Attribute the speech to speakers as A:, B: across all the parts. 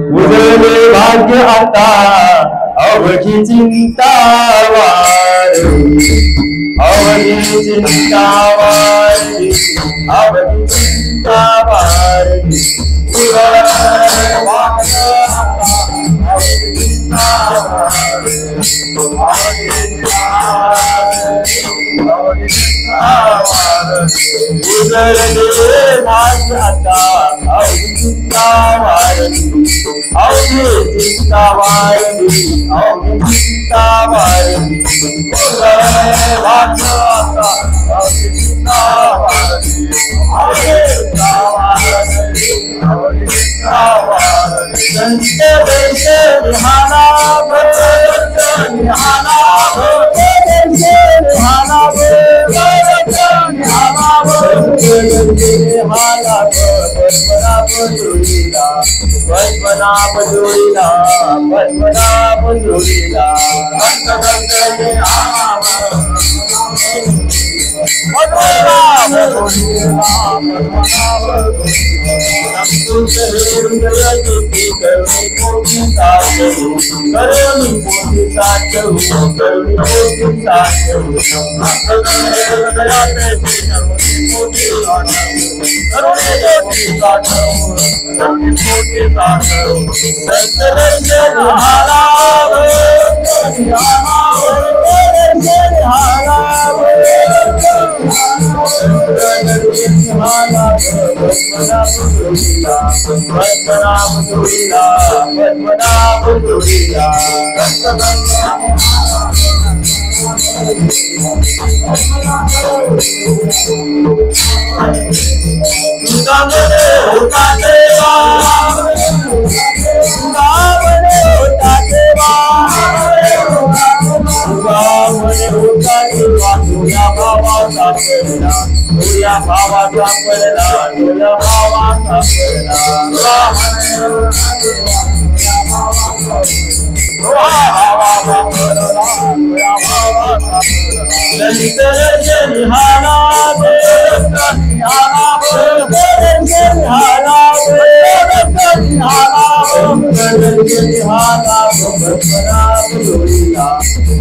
A: उजळे भाग्य आता अवघी चिंता वारी, अवघी चिंता वारी, अवघी चिंता वारी, उजळले भाग्य आता अवघी चिंता वारी, अवघी चिंता वारी, अवघी चिंता वारी, उजळले भाग्य आता अवघी चिंता वारी, अवघी चिंता वारी, अवघी चिंता वारी, संत देश निहाना निहाना निहाना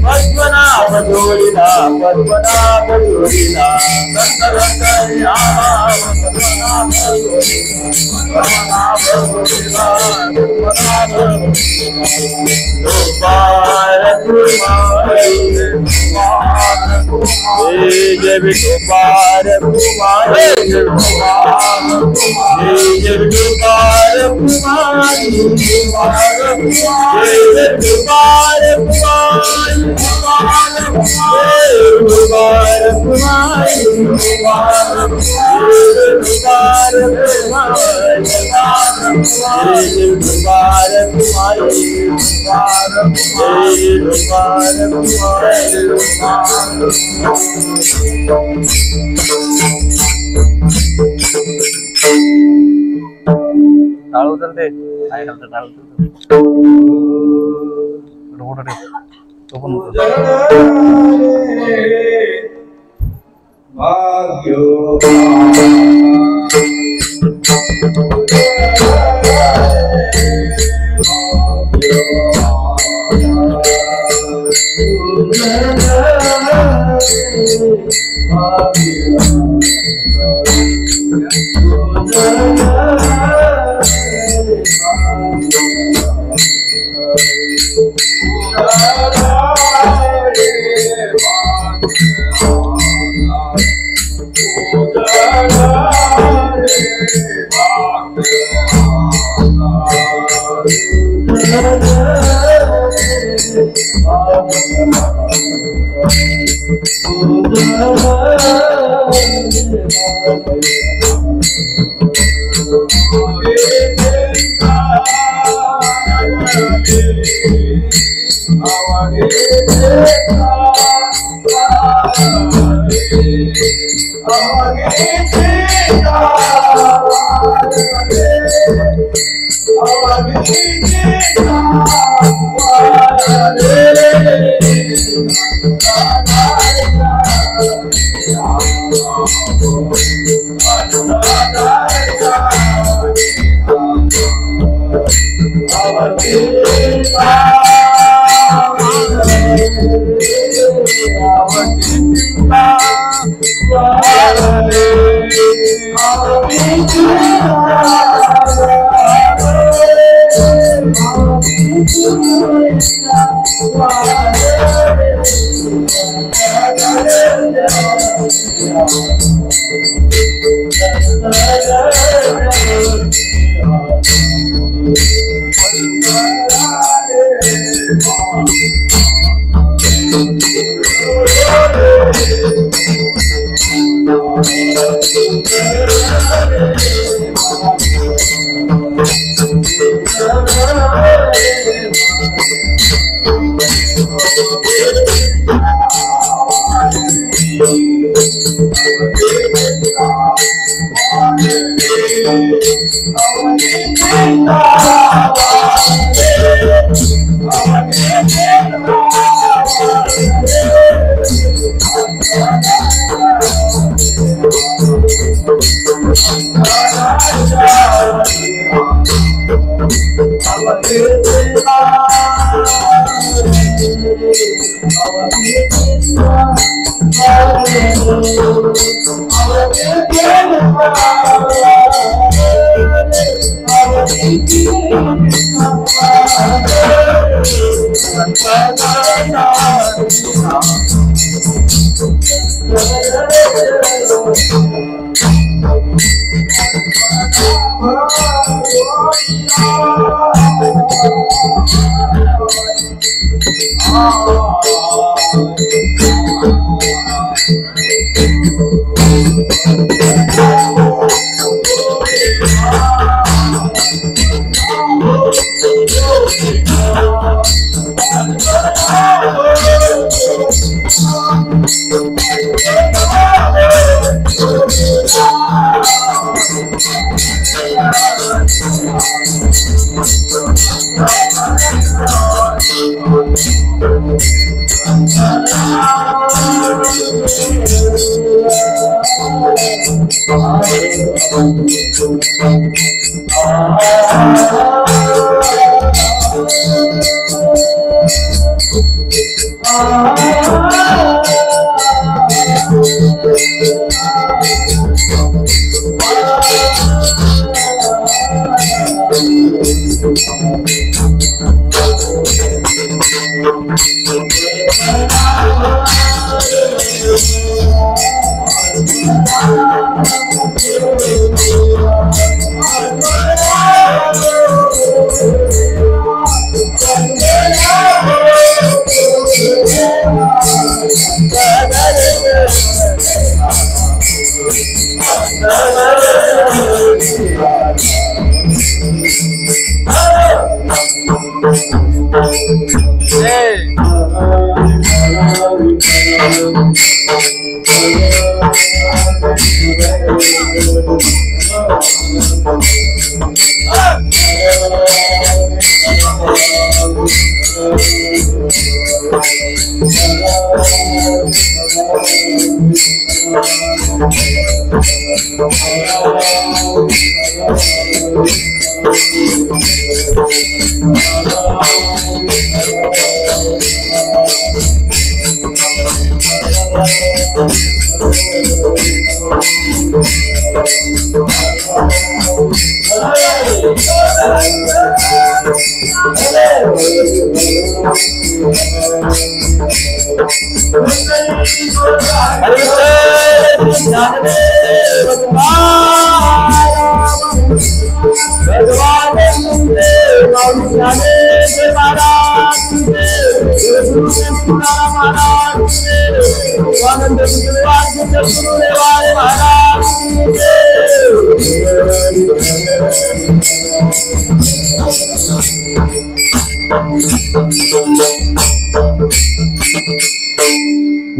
A: पद्मनाभ जोडीला पद्मनाभ जोडीला टाळ उचलते काय करतं टाळ उचलते तो पण भाग्य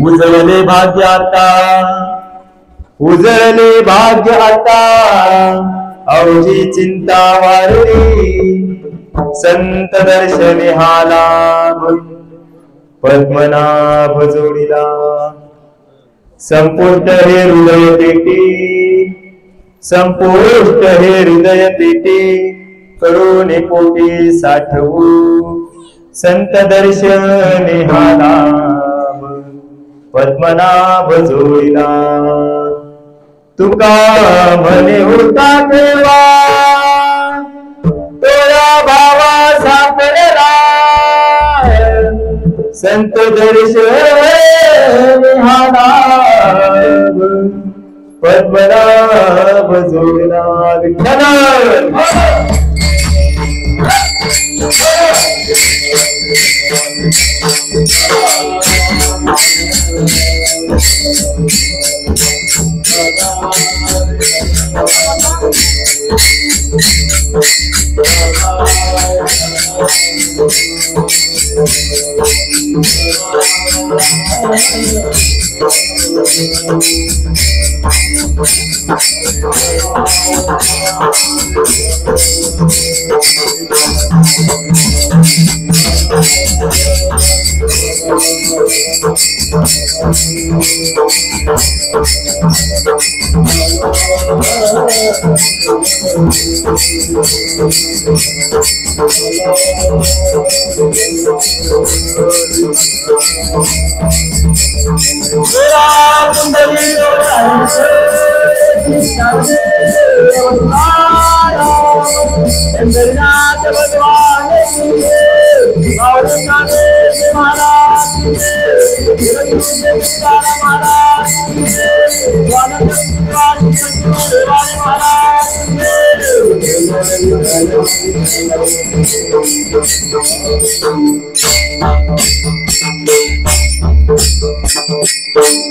B: उजळले भाग्य आता, उजळले भाग्य आता, अवघी चिंता वारली, संत दर्शने हा लाभ, पद्मनाभ जोडीला. संपुष्ट हे हृदय पेटी, संपुष्ट हे हृदय पेटी, करुणे पोटी साठवू, संत दर्शने हा लाभ, पद्मनाभ जोडीला. तुका म्हणे होता ठेवा, तोया भावा सापडला, संत दर्शने हा लाभ, पद्मनाभ जोडीला. विठ्ठल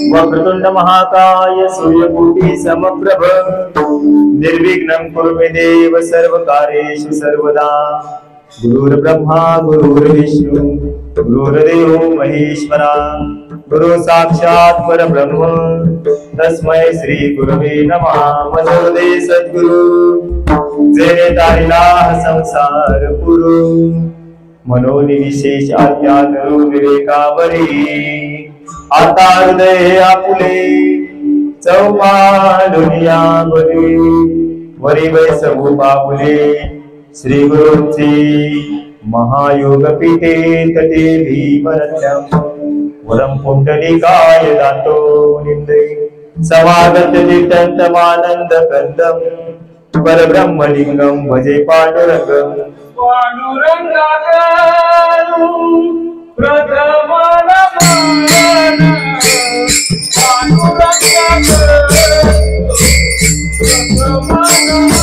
B: वक्रतुंड महाकाय सूर्यकोटि समप्रभ निर्विघ्नं कुरु मे देव सर्वकार्येषु सर्वदा. गुरुर्ब्रह्मा गुरुर्विष्णु गुरुर्देवो महेश्वरा, गुरु साक्षात् परब्रह्म तस्मै श्री गुरवे नमः. मजोदे सद्गुरु जेणे तारिला संसार पुरु, मनोनी विशेष आज्ञा करू विवेकावरी. आता हृदय आपुले चौपालुनिया बरे, वरी वैसभू पापुले श्री गुरूंचे महायोग पीठे तटे भीमरथ्यम. वरम पुंडलिकाय दातो निंदे समागत नित्यंतमानंद कंदम, परब्रह्मलिंगम भजे पांडुरंगम.
C: पांडुरंगाकरू प्रथम नमन, पांडुरंगाकरू प्रथम नमन,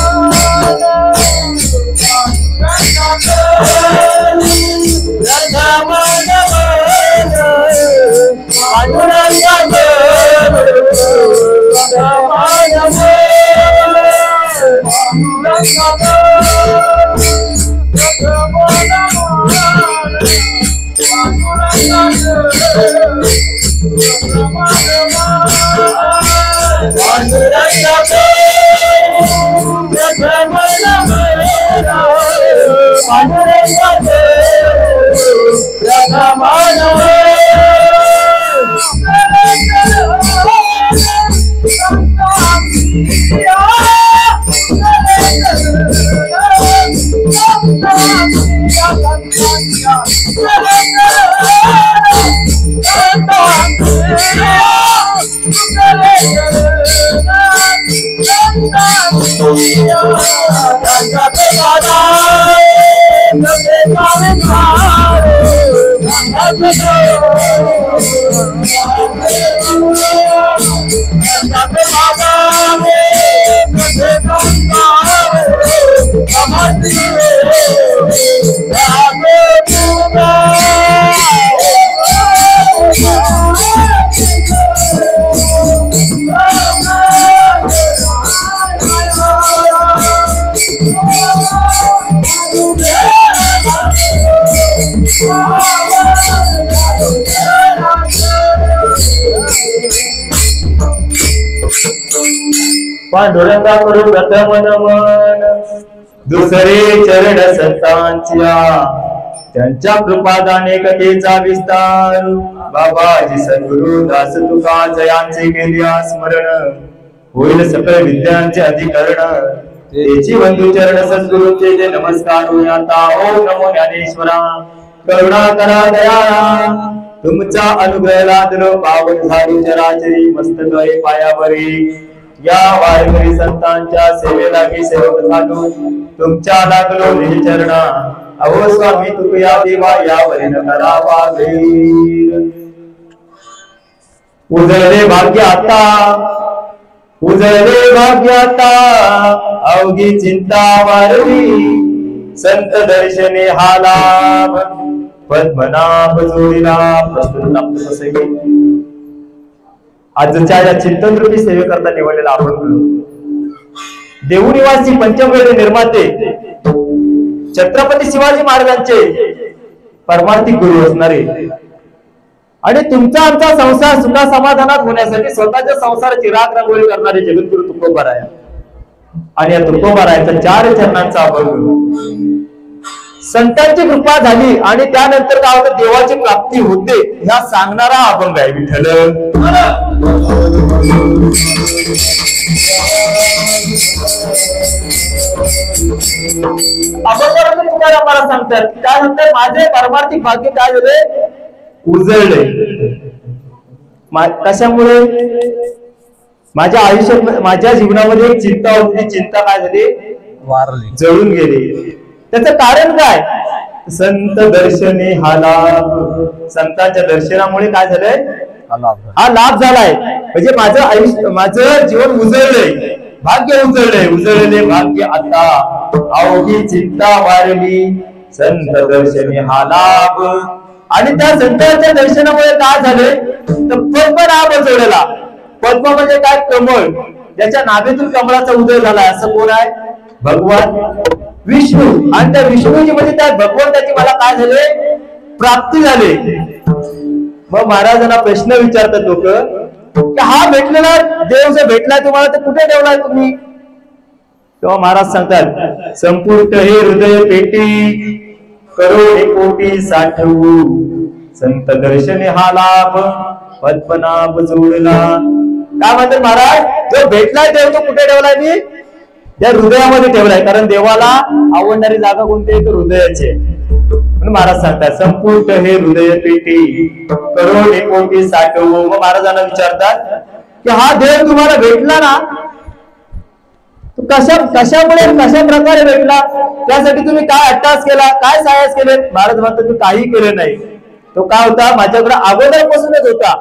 B: पांडुरंगाकडून प्रथम नमन, दुसरे चरण संतांच्या, त्यांच्या कृपादाने कथेचा विस्तार. बाबाजी सद्गुरु दास तुका जयांचे केले स्मरण, होईल सकळ विद्यांचे अधिकरण. तेची बंधू चरण सद्गुरूंचे जे नमस्कार होय आता. ओम नमो ज्ञानेश्वरा, करुणा करा दयाळा, तुमचा अनुग्रह लादलो पावन झाली चराचरी. मस्तक आहे पायावरी, या वारकरी संतांच्या सेवेला मी सेवक झालो. तुमच्या लागलो निज चरणा, अहो स्वामी तुकया देवा यावरी न करावा वेर. उजळले भाग्य आता, उजळले भाग्य आता, अवघी चिंता वारली. संत दर्शने हा लाभ, पद्मनाभ जोडीला. प्रस्तुत आजच्या या चिंतन रूपी सेवेकरता निवडलेला आपण देवनिवासी पंचमवेद निर्माते छत्रपती शिवाजी महाराजांचे परमार्थिक गुरु असणारे आणि तुमचा आमचा संसार सुखा समाधानात होण्यासाठी स्वतःच्या संसाराची राख रांगोळी करणारे जगद्गुरु तुकोबाराय आणि या तुकोबारायांच्या 4 चरणांचा अभंग. संतांची कृपा झाली आणि त्यानंतर काय होतं, देवाची प्राप्ती होते ह्या सांगणारा अभंग आहे. विठ्ठल अभंगामध्ये तुम्हाला मला सांगतात त्यानंतर माझे परमार्थिक भाग्य काय झाले, उजळले. कशामुळे, माझ्या आयुष्यात माझ्या जीवनामध्ये एक चिंता होती, चिंता काय झाली,
A: वारली,
B: जळून गेली. त्याचं कारण काय, संत दर्शने हा लाभ. संतांच्या दर्शनामुळे काय झालंय, हा लाभ झालाय. म्हणजे माझं आयुष्य, माझं जीवन उजळलंय, भाग्य उजळलंय. उजळले भाग्य आता, अवघी चिंता वारली. संत दर्शने हा लाभ. आणि त्या संतांच्या दर्शनामुळे काय झाले, तर पद्मनाभ जोडला. पद्म म्हणजे काय, कमळ. ज्याच्या नाभीतून कमळाचा उदय झाला असं कोण आहे, भगवान विष्णू. आणि त्या विष्णूजी म्हणजे त्या भगवंताची मला काय झाले, प्राप्ती झाली. मग महाराजांना प्रश्न विचारतात लोक, की हा भेटलेला देव जो भेटलाय तुम्हाला तर कुठे ठेवलाय तुम्ही. तेव्हा महाराज सांगतात, संपुष्ट हे हृदय पेटी, करोडे कोटी साठवू. संत दर्शने हा लाभ, पद्मनाभ जोडला. काय म्हणतात महाराज, जो भेटलाय देव तो कुठे ठेवलाय मी, या हृदयामध्ये ठेवलाय. कारण देवाला आवडणारी जागा कोणती आहे, तर हृदयाची. म्हणून महाराज सांगतात, संपुष्ट हे हृदय पेटी, करोडे कोटी साठवू. मग महाराजांना विचारतात की हा देव तुम्हाला भेटला ना, तो कशामुळे कशा प्रकारे भेटला, त्यासाठी तुम्ही काय अट्टास केला, काय साहस केले. महाराज म्हणतात मी काही केलं नाही. तो काय होता, माझ्याकडे अगोदरपासूनच होता,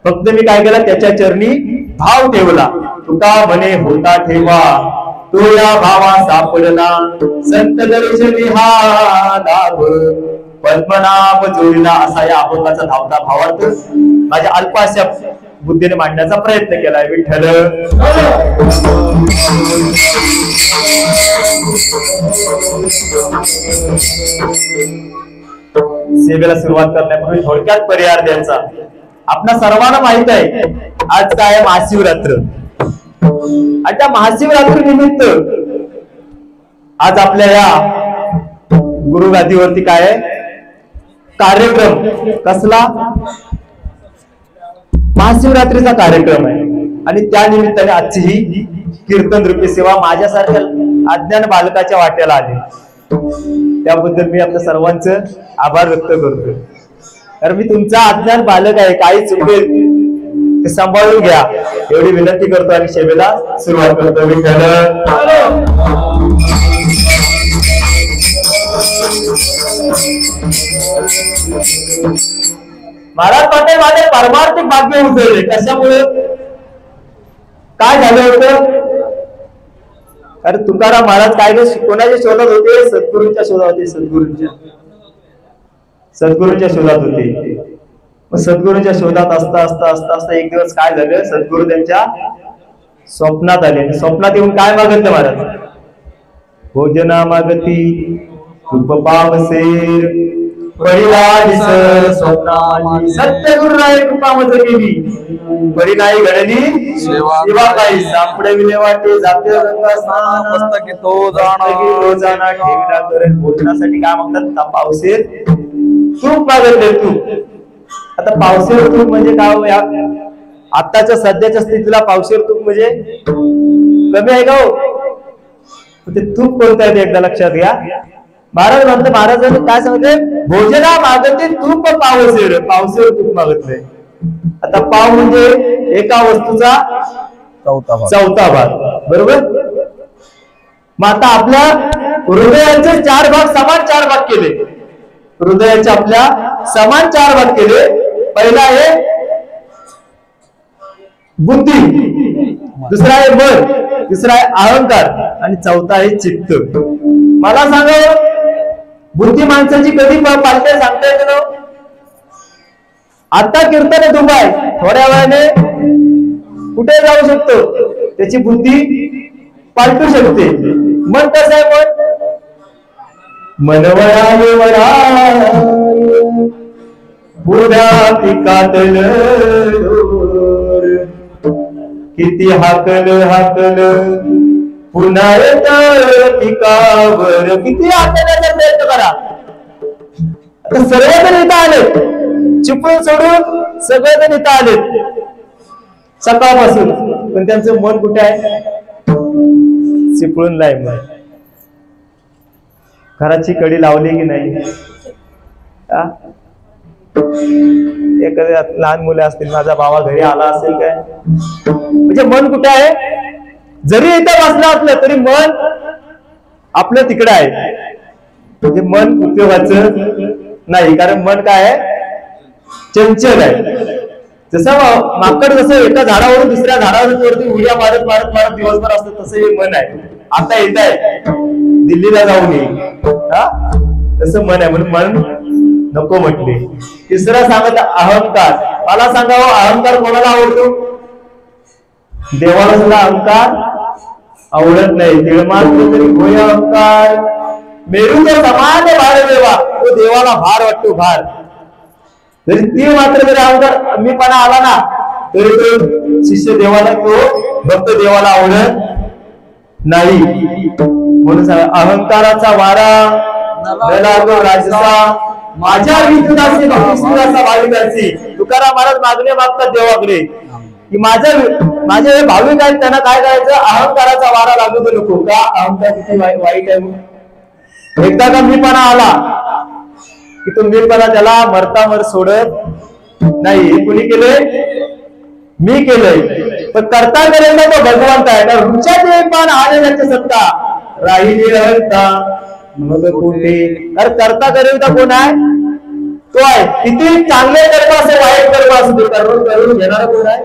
B: फक्त मी काय केलं, त्याच्या चरणी भाव ठेवला. तुका म्हणे होता ठेवा, तो या भावा सापडला. संत दर्शनी हा लाभ, पद्मनाभ जोडला. असा या अभंगाचा धावता भावार्थ माझ्या अल्पाशा बुद्धीने मांडण्याचा प्रयत्न केलाय. विठ्ठल सेवेला सुरुवात करण्यापूर्वी थोडक्यात परिहार द्यायचा. आपल्या सर्वांना माहित आहे आज काय आहे, महाशिवरात्र. आणि त्या महाशिवरात्री निमित्त आज आपल्या या गुरुगादीवरती काय आहे, कार्यक्रम. कसला, महाशिवरात्रीचा कार्यक्रम आहे. आणि त्या निमित्ताने आजची ही कीर्तन रूपी सेवा माझ्यासारख्या अज्ञान बालकाच्या वाट्याला आली. त्याबद्दल मी आपल्या सर्वांचं आभार व्यक्त करतो. कारण मी तुमचा अज्ञान बालक आहे, काही चुकेल ते सांभाळून घ्या एवढी विनंती करतो आणि सेवेला सुरुवात करतो. महाराज म्हणते माझे परमार्थिक भाग्य उजळले. कशामुळे, काय झालं होतं, अरे तुकाराम महाराज काय कोणाच्या शोधात होते, सद्गुरूंच्या शोधात होते. सद्गुरूंच्या शोधात होते. मग सद्गुरूंच्या शोधात असता असता असता असता एक दिवस काय झालं, सद्गुरू त्यांच्या स्वप्नात आले. स्वप्नात येऊन काय मागितलं महाराज, भोजना मागती तूप पावसेर, पडिला दिस स्वप्नाली सत्यगुरुराय कृपा मज केली पडिलाई घडली सेवा काही सापडे विले वाटे जाते गंगा स्नान
A: मस्तकी तो जाणा
B: ठेवला करेल भोजनासाठी काय म्हणतात पावसेर तूप मागतले तूप. आता पावसेर तूप म्हणजे काय हो या आताच्या सध्याच्या स्थितीला पावसेर तूप म्हणजे कमी आहे का हो. ते तूप कोणतं आहे ते एकदा लक्षात घ्या. महाराज म्हणतो महाराजांनी काय सांगते भोजना मागते तूप पावसेर पावसेर तूप मागतले. आता पाव म्हणजे एका वस्तूचा चौथा भाग बरोबर. मग आता आपल्या हृदयाचे 4 भाग समान 4 भाग केले. हृदयाचे आपल्या समान 4 भाग केले. पहिला आहे बुद्धी, दुसरा आहे मन, तिसरा आहे अहंकार आणि चौथा आहे चित्त. मला सांगा बुद्धी माणसाची कधी पालते सांगता येते ना. आता कीर्तन आहे दुबई थोड्या वेळाने कुठे जाऊ शकतो त्याची बुद्धी पालटू शकते. मन कसं आहे मन मनवळाले वळा पुढ्या पिकातल किती हाकल हाकल पुन्हा येत पिकावर किती हाकण्याचा प्रयत्न करा. आता सर्वजण इथं आले चिपळूण सोडून सगळेजण इथं आलेत सकाळपासून पण त्यांचं मन कुठे आहे चिपळूणला आहे. मन घराची कडी लावली की नाही. एखाद्या लहान मुले असतील माझा भावा घरी आला असेल काय म्हणजे मन कुठे आहे. जरी इथं बसलं असलं तरी मन आपलं तिकडे आहे. म्हणजे मन उपयोगाचं नाही कारण मन काय आहे चंचल आहे. जसं माकड जसं एका झाडावरून दुसऱ्या झाडावरती उड्या मारत मारत मारत दिवसभर असतं तसं हे मन आहे. आता येत आहे दिल्लीला जाऊन येईल तसं मन आहे म्हणून मन नको म्हटले. तिसरा सांगत अहंकार. मला सांगावं अहंकार कोणाला आवडतो. देवाला सुद्धा अहंकार आवडत नाही. तिळमात्र तरी होय अहंकार मेरूचा समान भार देवा तो देवाला भार वाटतो. भार जरी ती मात्र जरी अहंकार मीपणा आला ना तरी तो शिष्य देवाला तो भक्त देवाला आवडत नाही. म्हणून अहंकाराचा वारा राजसा माझ्या विद्युदासी भक्तिसुराचा भाविकांची तुकाराम महाराज मागणे मागतात देवाकडे की माझे भाविक आहेत त्यांना काय करायचं अहंकाराचा वारा लागू दे नको. का अहंकार किती वाईट आहे. एकदा का मीपणा आला की तो मीपणा त्याला मरता मर सोडत नाही. कुणी केले मी केलंय पण करता करेल ना तो भगवंत आहे. तर वृक्षाचे पान आले त्याची सत्ता राहिली रहता मग कुठे तर करता करेल तर कोण आहे तो आहे. किती चांगले कर्म असे वाईट कर्म असू दे कर्म करून घेणारा कोण आहे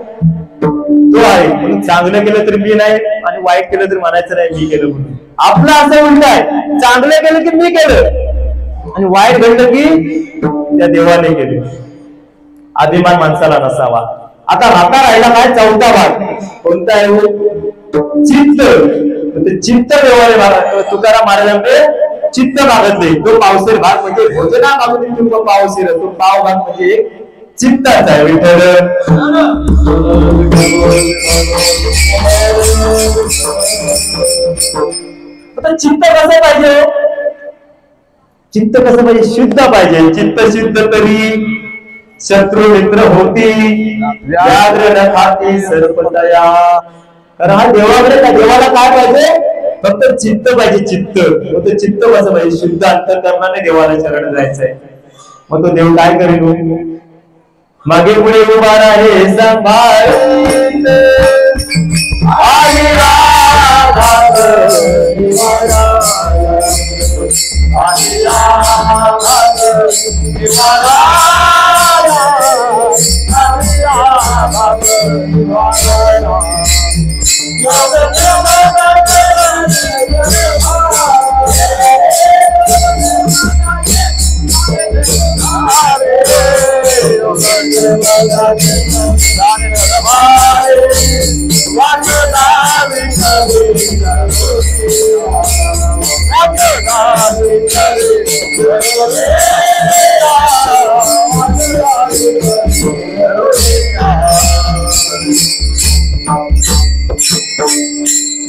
B: तो आहे. म्हणून चांगलं केलं तरी मी नाही आणि वाईट केलं तरी म्हणायचं नाही मी केलं म्हणून. आपलं असं उलट आहे चांगलं केलं की मी केलं आणि वाईट घडलं की त्या देवाने केले. अभिमान माणसाला नसावा. आता राहता राहिला काय चौथा भाग कोणता आहे चित्त. ते चित्त देवाने तुकाराम महाराजांकडे चित्त मागतले. तो पावसेर भाग म्हणजे भोजना मागून पावसेर तो पाव भाग म्हणजे चित्ताचा आहे. विठ्ठल आता चित्त कसं पाहिजे. चित्त कसं पाहिजे शुद्ध पाहिजे. चित्त शुद्ध तरी शत्रू मित्र होती व्याघ्र न खाती सर्पतया. कारण हा देवाकडे का देवाला काय पाहिजे फक्त चित्त पाहिजे. चित्त मग तो चित्त कसं पाहिजे शुद्ध अंतःकरणाने देवाला शरण जायचंय. मग तो देव काय करेल मागे पुढे उभा राहे संभाळ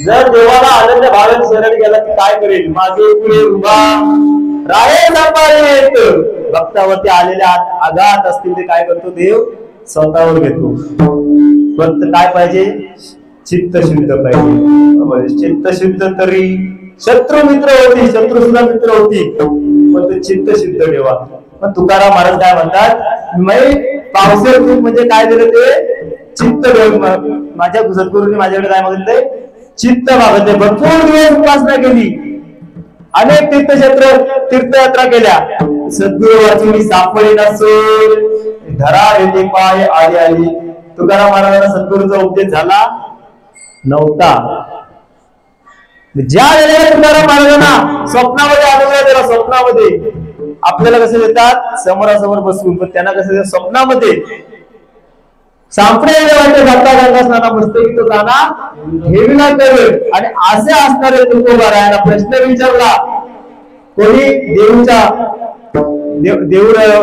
B: जर देवाला आनंद भावाने शरण गेला की काय करेल, मागे पुढे उभा राहे सांभाळेत. भक्तावरती आलेल्या आघात असतील ते काय करतो देव स्वतःवर घेतो. फक्त काय पाहिजे, चित्त शुद्ध पाहिजे. चित्त शुद्ध तरी शत्रू मित्र होती, शत्रू सुद्धा मित्र होती, पण ते चित्त शुद्ध ठेवा. पण तुकाराम महाराज काय म्हणतात, पावसाळ्यात म्हणजे काय दिलं ते चित्त. माझ्या सद्गुरूंनी माझ्याकडे काय मागितलंय, चित्त मागितले. भरपूर दिवस उपासना केली, अनेक तीर्थयात्रा केल्या, सद्गुरू वाचून सापडे नसोल, धरा येते पाय आली आली. तुकाराम महाराजांना सद्गुरूचा उपदेश झाला नव्हता. ज्या वेळेला तुकाराम महाराजांना स्वप्नामध्ये अनुभव दिला, स्वप्नामध्ये आपल्याला कसं देतात समोरासमोर बसून, पण त्यांना कसं देतात स्वप्नामध्ये. सांपडे जाता गंगा स्नाना मस्त तो जाना हेवीला करेल. आणि असे असणारे तुकोबारायला प्रश्न विचारला, कोणी देऊच्या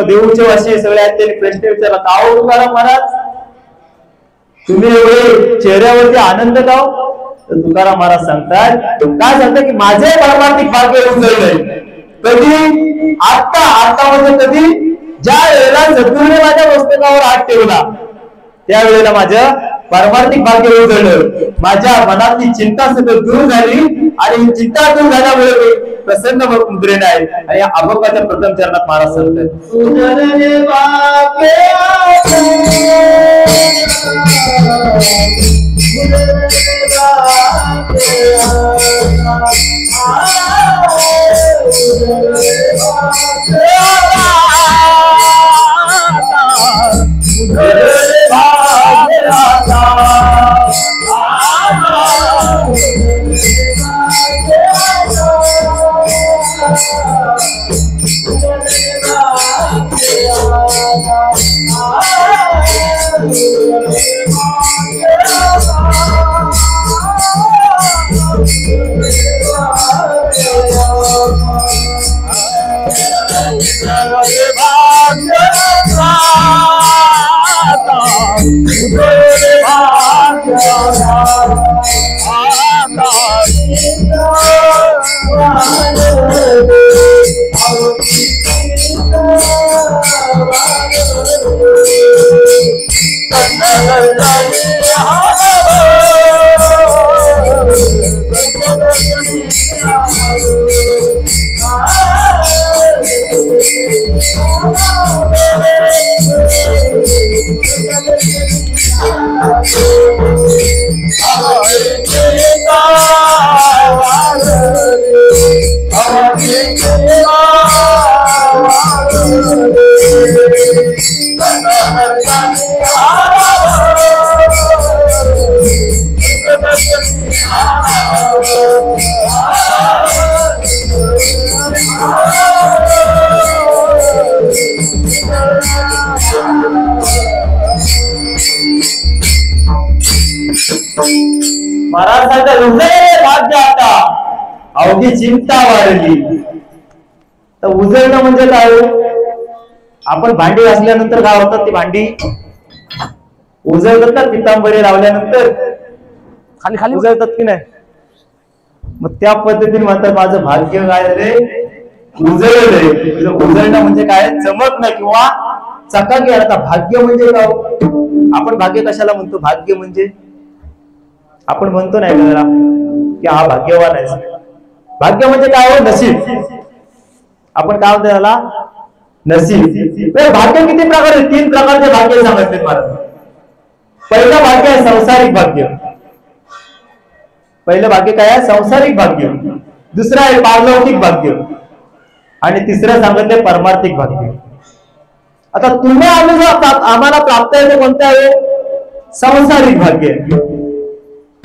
B: देऊचे वाशी सगळे आहेत त्यांनी प्रश्न विचारला, का हो तुकाराम महाराज तुम्ही एवढे चेहऱ्यावरती आनंद गाव. तर तुकाराम महाराज सांगतात, काय सांगतात की माझे पारमार्थिक भाग्य उजळलंय. कधी आता म्हणजे कधी, ज्या वेळेला सद्गुरूने माझ्या मस्तकावर हात ठेवला त्यावेळेला माझं पारमार्थिक भाग्य उजळलं. माझ्या मनातली चिंता सतत दूर झाली आणि चिंता दूर झाल्यामुळे प्रसन्न मुद्रेने आहे. आणि या अभंगाच्या प्रथम चरणात महाराज सांगतात, महाराज सांगतात भाग्य आता अवघी चिंता वाढली. तर उजळणं म्हणजे काय, आपण भांडी घासल्यानंतर काय होतात ती भांडी उजळतात ना, पितांबरी लावल्यानंतर खाली खाली उजळतात की नाही. मग त्या पद्धतीने म्हणतात माझं भाग्य काय रे उजळलंय. उजळणं म्हणजे काय, चमकणं किंवा चकाकी. आता भाग्य म्हणजे काय, आपण भाग्य कशाला म्हणतो, भाग्य म्हणजे आपण म्हणतो नाही का की हा भाग्यवान आहे. भाग्य म्हणजे काय हो, नशीब. आपण काय म्हणतो त्याला, नसीब. भाग्य किती प्रकार, 3 प्रकारचे भाग्य सांगितले महाराज. पहिलं भाग्य आहे संसारिक भाग्य. पहिलं भाग्य काय आहे, संसारिक भाग्य. दुसरं आहे पारलौकिक भाग्य आणि तिसरं सांगितले परमार्थिक भाग्य. आता तुम्ही आम्हाला प्राप्त आहे ते कोणतं आहे, संसारिक भाग्य.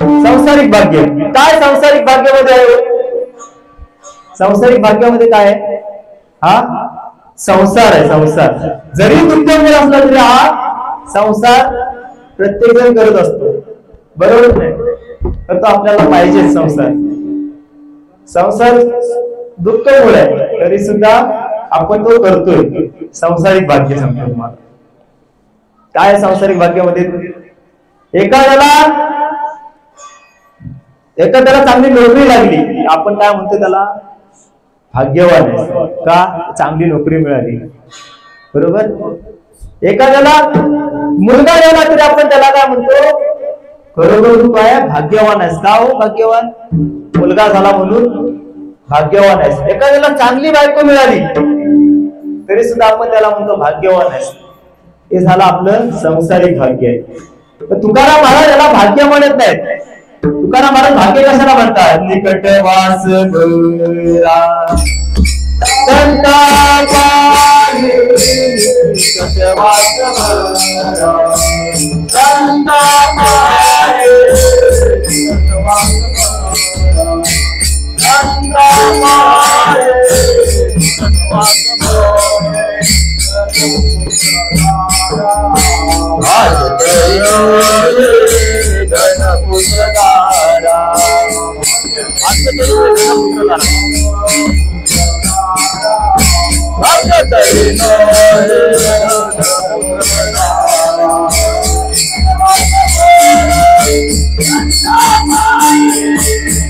B: संसारिक भाग्य काय, संसारिक भाग्यामध्ये आहे, संसारिक भाग्यामध्ये काय आहे, हा संसार आहे. संसार जरी दुःखमय असला तरी हा संसार प्रत्येक जण करत असतो, बरोबर नाही. तर तो आपल्याला पाहिजे संसार. संसार दुःखमूळ आहे तरी सुद्धा आपण तो करतोय. संसारिक भाग्य सांगतो तुम्हाला. काय संसारिक भाग्यामध्ये, एखाद्याला चांगली नोकरी लागली आपण काय म्हणतो त्याला भाग्यवान आहे का चांगली नोकरी मिळाली, बरोबर. एखाद्याला मुलगा झाला तरी आपण त्याला काय म्हणतो, खरोखर तू काय भाग्यवान आहेस. का हो भाग्यवान, मुलगा झाला म्हणून भाग्यवान आहेस. एखाद्याला चांगली बायको मिळाली तरी सुद्धा आपण त्याला म्हणतो भाग्यवान आहेस. हे झालं आपलं संसारिक भाग्य आहे. तुकाराम महाराज याला भाग्य म्हणत नाहीत. तुकाराम महाराज भाग्य कशाला म्हणतात, निकट वास घरा संता पाहे, निकट वास घरा संता पाहे, निकट वास घरा संता पाहे,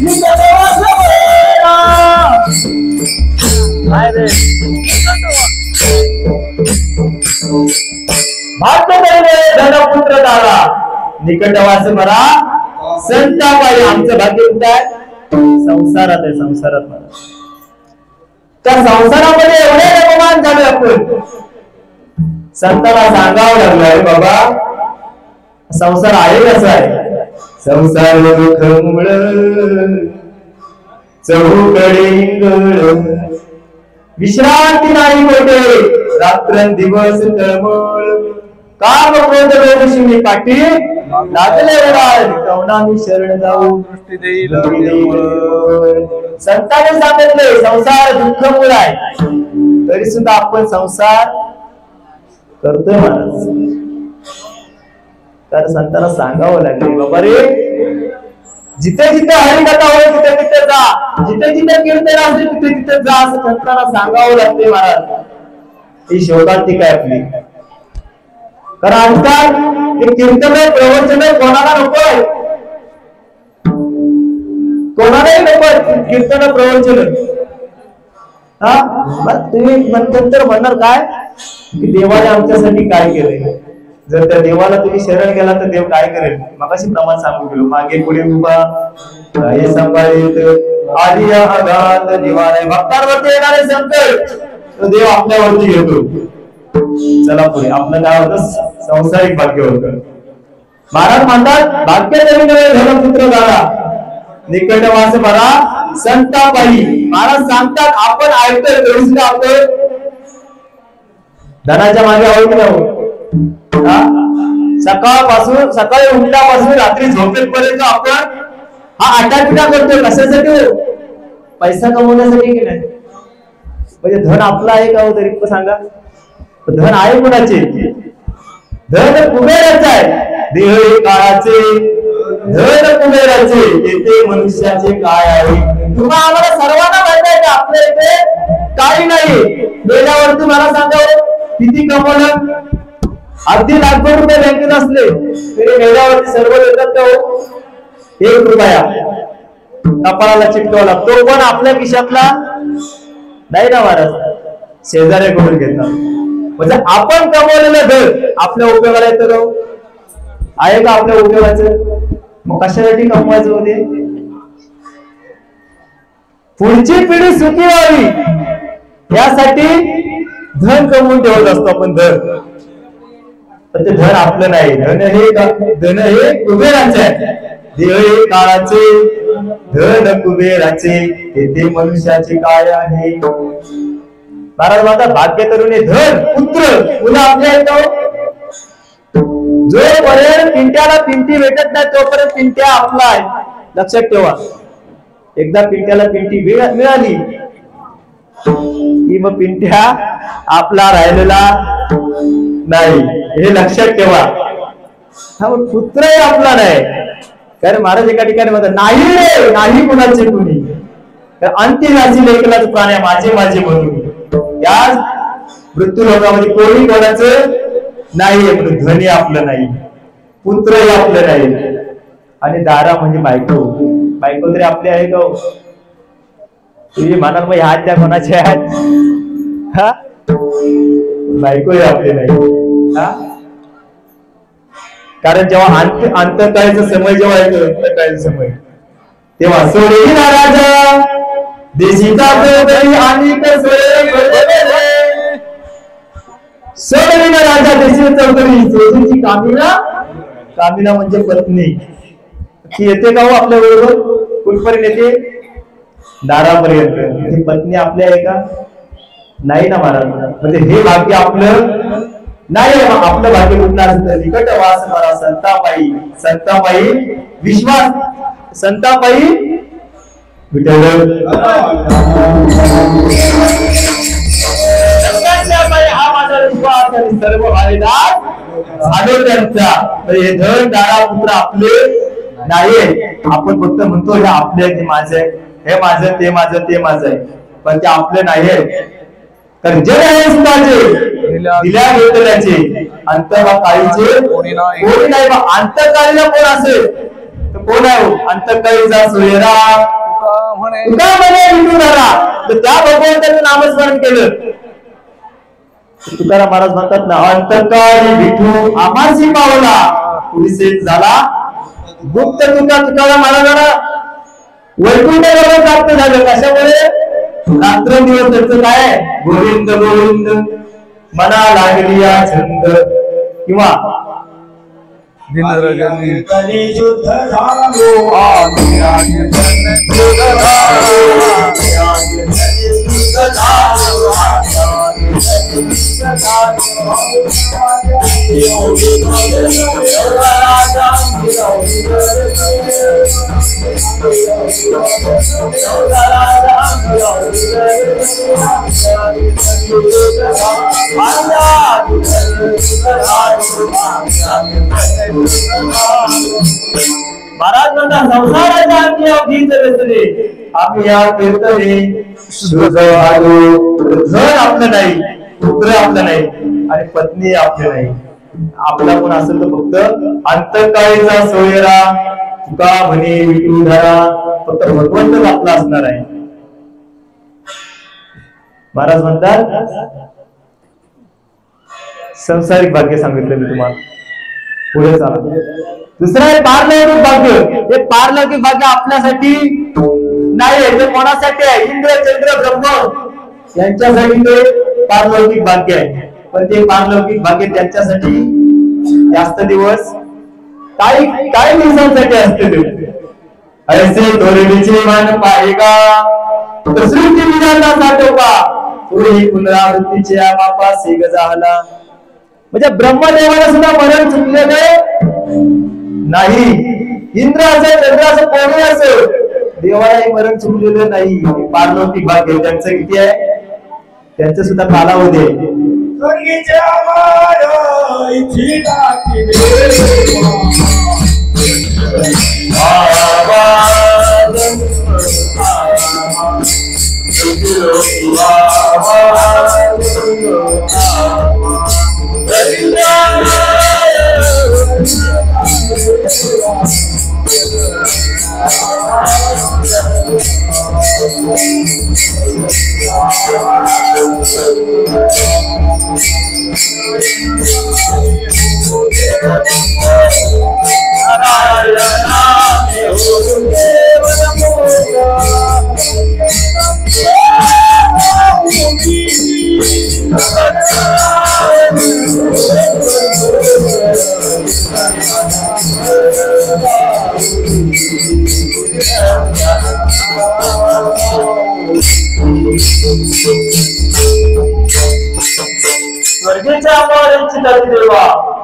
B: निकट वास धनपुत्र दारा निकटवास बरा संताबाई. आमचं भाग्य कुठं आहे, संसारात आहे. संसारात त्या संसारामध्ये एवढे अपमान झाले आपण संताला सांगावं लागलं, अरे बाबा संसार आहे कसा आहे, संसार दुःख मुळ चहूकडे इंगळ, विश्रांती नाही कोठे रात्रंदिवस तळमळ, काम क्रोध लोभ शिमी पाठी लागले राज, कवनामी शरण जाऊ दृष्टी देईल. संतांनी सांगितले संसार दुःखमूळ आहे, तरी सुद्धा आपण संसार करतोय महाराज. तर संतांना सांगावं लागले, बाबा रे जिथे जिथे हरिकथा होईल तिथे तिथे जा, जिथे जिथे कीर्तन असेल तिथे तिथे जा, असं संतांना सांगावं लागते महाराज. ही शोकांतिका आहे आपली. कारण आजकाल हे कीर्तन प्रवचन कोणाला नको आहे, कोणालाही नको कीर्तन प्रवचन. हा तुम्ही नंतर म्हणणार काय की देवाने आमच्यासाठी काय केलंय. जर त्या देवाला तुम्ही शरण गेला तर देव काय करेल, मगाशी प्रमाण सांगून गेलो. मागे पुढे उभा हे संभाळीत आधी आघात निवारे, भक्तांवरती येणारे संकट तो देव आपल्यावरती घेतो. चला पुढे आपलं काय होतं, संसारिक भाग्य होतं. महाराज म्हणतात भाग्य जरी नव्हे धनपुत्र झाला निकटवास बरा संताबाई. महाराज सांगतात आपण ऐकतोय तरी सुद्धा आपण धनाच्या मागे आहोत की नाही. सकाळपासून सकाळी उठल्यापासून रात्री झोपेपर्यंत आपण हा आटापिटा करतोय. कशासाठी, पैसा कमवण्यासाठी की नाही. म्हणजे धन आपलं आहे का हो तरी सांगा, धन आहे कोणाचे, धन कुबेराचे आहे. देह काळाचे धन कुबेराचे, येथे मनुष्याचे काय आहे. तुम्हाला आम्हाला सर्वांना माहित आहे की आपल्या इथे काही नाही. गेल्यावर तुम्हाला सांगावं किती कमवलं, अगदी लाखो रुपये बँकेत असले तरी मेल्यावरती सर्व देतात का हो, 1 रुपया कपाळाला चिटकावा लागतो. तो पण आपल्या खिशातला नाही ना महाराज, शेजाऱ्याकडून घेतात. म्हणजे आपण कमवलेलं धन आपल्या उपयोगाला येतं आहे का आपल्या उपयोगाचं. मग कशासाठी कमवायचं होते, पुढची पिढी सुखी व्हावी यासाठी धन कमवून ठेवत असतो आपण. पण ते धन आपलं नाही, धन हे कुबेराचे आहे. देह हे काळाचे धन कुबेराचे, येथे मनुष्याचे काय आहे. महाराज म्हणतात भाग्य तरुणी धन पुत्र मुलं आपल्या येतो. जोपर्यंत पिंट्याला पिंटी भेटत नाही तोपर्यंत पिंट्या आपला आहे, लक्षात ठेवा. एकदा पिंट्याला पिंटी मिळाली की मग पिंट्या आपला राहिलेला नाही, हे लक्षात ठेवा. हा पुत्रही आपला नाही. कारण महाराज एका ठिकाणी म्हणतात नाही रे नाही कुणाचे कुणी, अंतिम राशी लेखलाच प्राण माझे माझे म्हणून. या मृत्यू लोकांमध्ये कोणी कोणाचं नाहीये, म्हणून धनी आपलं नाही, पुत्रही आपलं नाही. आणि दारा म्हणजे बायको, बायको तरी आपली आहे का हो? तुम्ही म्हणाल मग ह्या त्या कोणाचे आहेत? हा, बायको आपली नाही. हा, कारण जेव्हा अंतकाळीचा समय जेव्हा येतो, अंतकाळीचा समय, तेव्हा सोडविना राजा देशीचा आणि सोडविना राजा देशी चौधरी. जोशीची कामिना म्हणजे पत्नी. ती येते का हो आपल्या बरोबर? कुठपर्यंत येते? दारापर्यंत. ही पत्नी आपली आहे का? नाही ना महाराज. म्हणजे हे भाग्य आपलं नाही. आपलं भाग्य कुठलं असतं? निकट वास मला संतापायी. संतापायी विश्वास, संतापायी विठ्ठल. हा माझा विश्वास आणि सर्व भाईदार झालो त्यांचा. हे धन दारा पुत्र आपले नाही. आपण फक्त म्हणतो हे आपले, ते माझे, हे माझं, ते माझं, ते माझं आहे, पण ते आपले नाही. तर जग आहे सुखाचे दिल्या घेतल्याचे अंतकाळीचे कोणी नाही. अंतकाळीला कोण असेल तर कोण आहे? अंतकाळीचा सोयरा तुका म्हणे विठू झाला. तर त्या भगवंताचं नामस्मरण केलं. तुकाराम महाराज म्हणतात ना, अंतकाळी विठू आमासी पावला पुढे झाला गुप्त. तुकाराम महाराजांना वैकुंठ प्राप्त झालं. कशामुळे? रात्रंदिवस त्याचं काय? गोविंद गोविंद मना लागली या छंद. किंवा महाराज म्हणतात संसाराच्या आम्ही अवधीच व्यसने आम्ही या कीर्तने धन आपलं नाही, पुत्र आपलं नाही आणि पत्नी आपली नाही. आपला पण असेल तर फक्त अंतकाळीचा सोयरा तुका म्हणे विठू धरा. फक्त भगवंतच आपला असणार आहे. महाराज म्हणतात संसारिक भाग्य सांगितलं मी तुम्हाला. पुढे चाला. दुसरं आहे पारलौकिक भाग्य. हे पारलौकिक भाग्य आपल्यासाठी नाही, ते कोणासाठी आहे? इंद्र चंद्र ब्रह्म यांच्यासाठी ते पारलौकिक भाग्य आहे. पण ते पारलौकिक भाग्य त्यांच्यासाठी जास्त दिवस काही दिवसांसाठी असते. ते ऐसे धोरणीचे मान पाहिगा सृष्टी विधाना साठोबा पुढे पुनरावृत्तीचे बापा सेग झाला. म्हणजे ब्रह्मदेवाला सुद्धा मरण चुकलेलं नाही. इंद्र असेल चंद्र असं कोणी असेल देवालाही मरण चुकलेलं नाही. पारलौकिक भाग्य त्यांचं किती आहे? त्यांचं सुद्धा कालावधी आहे.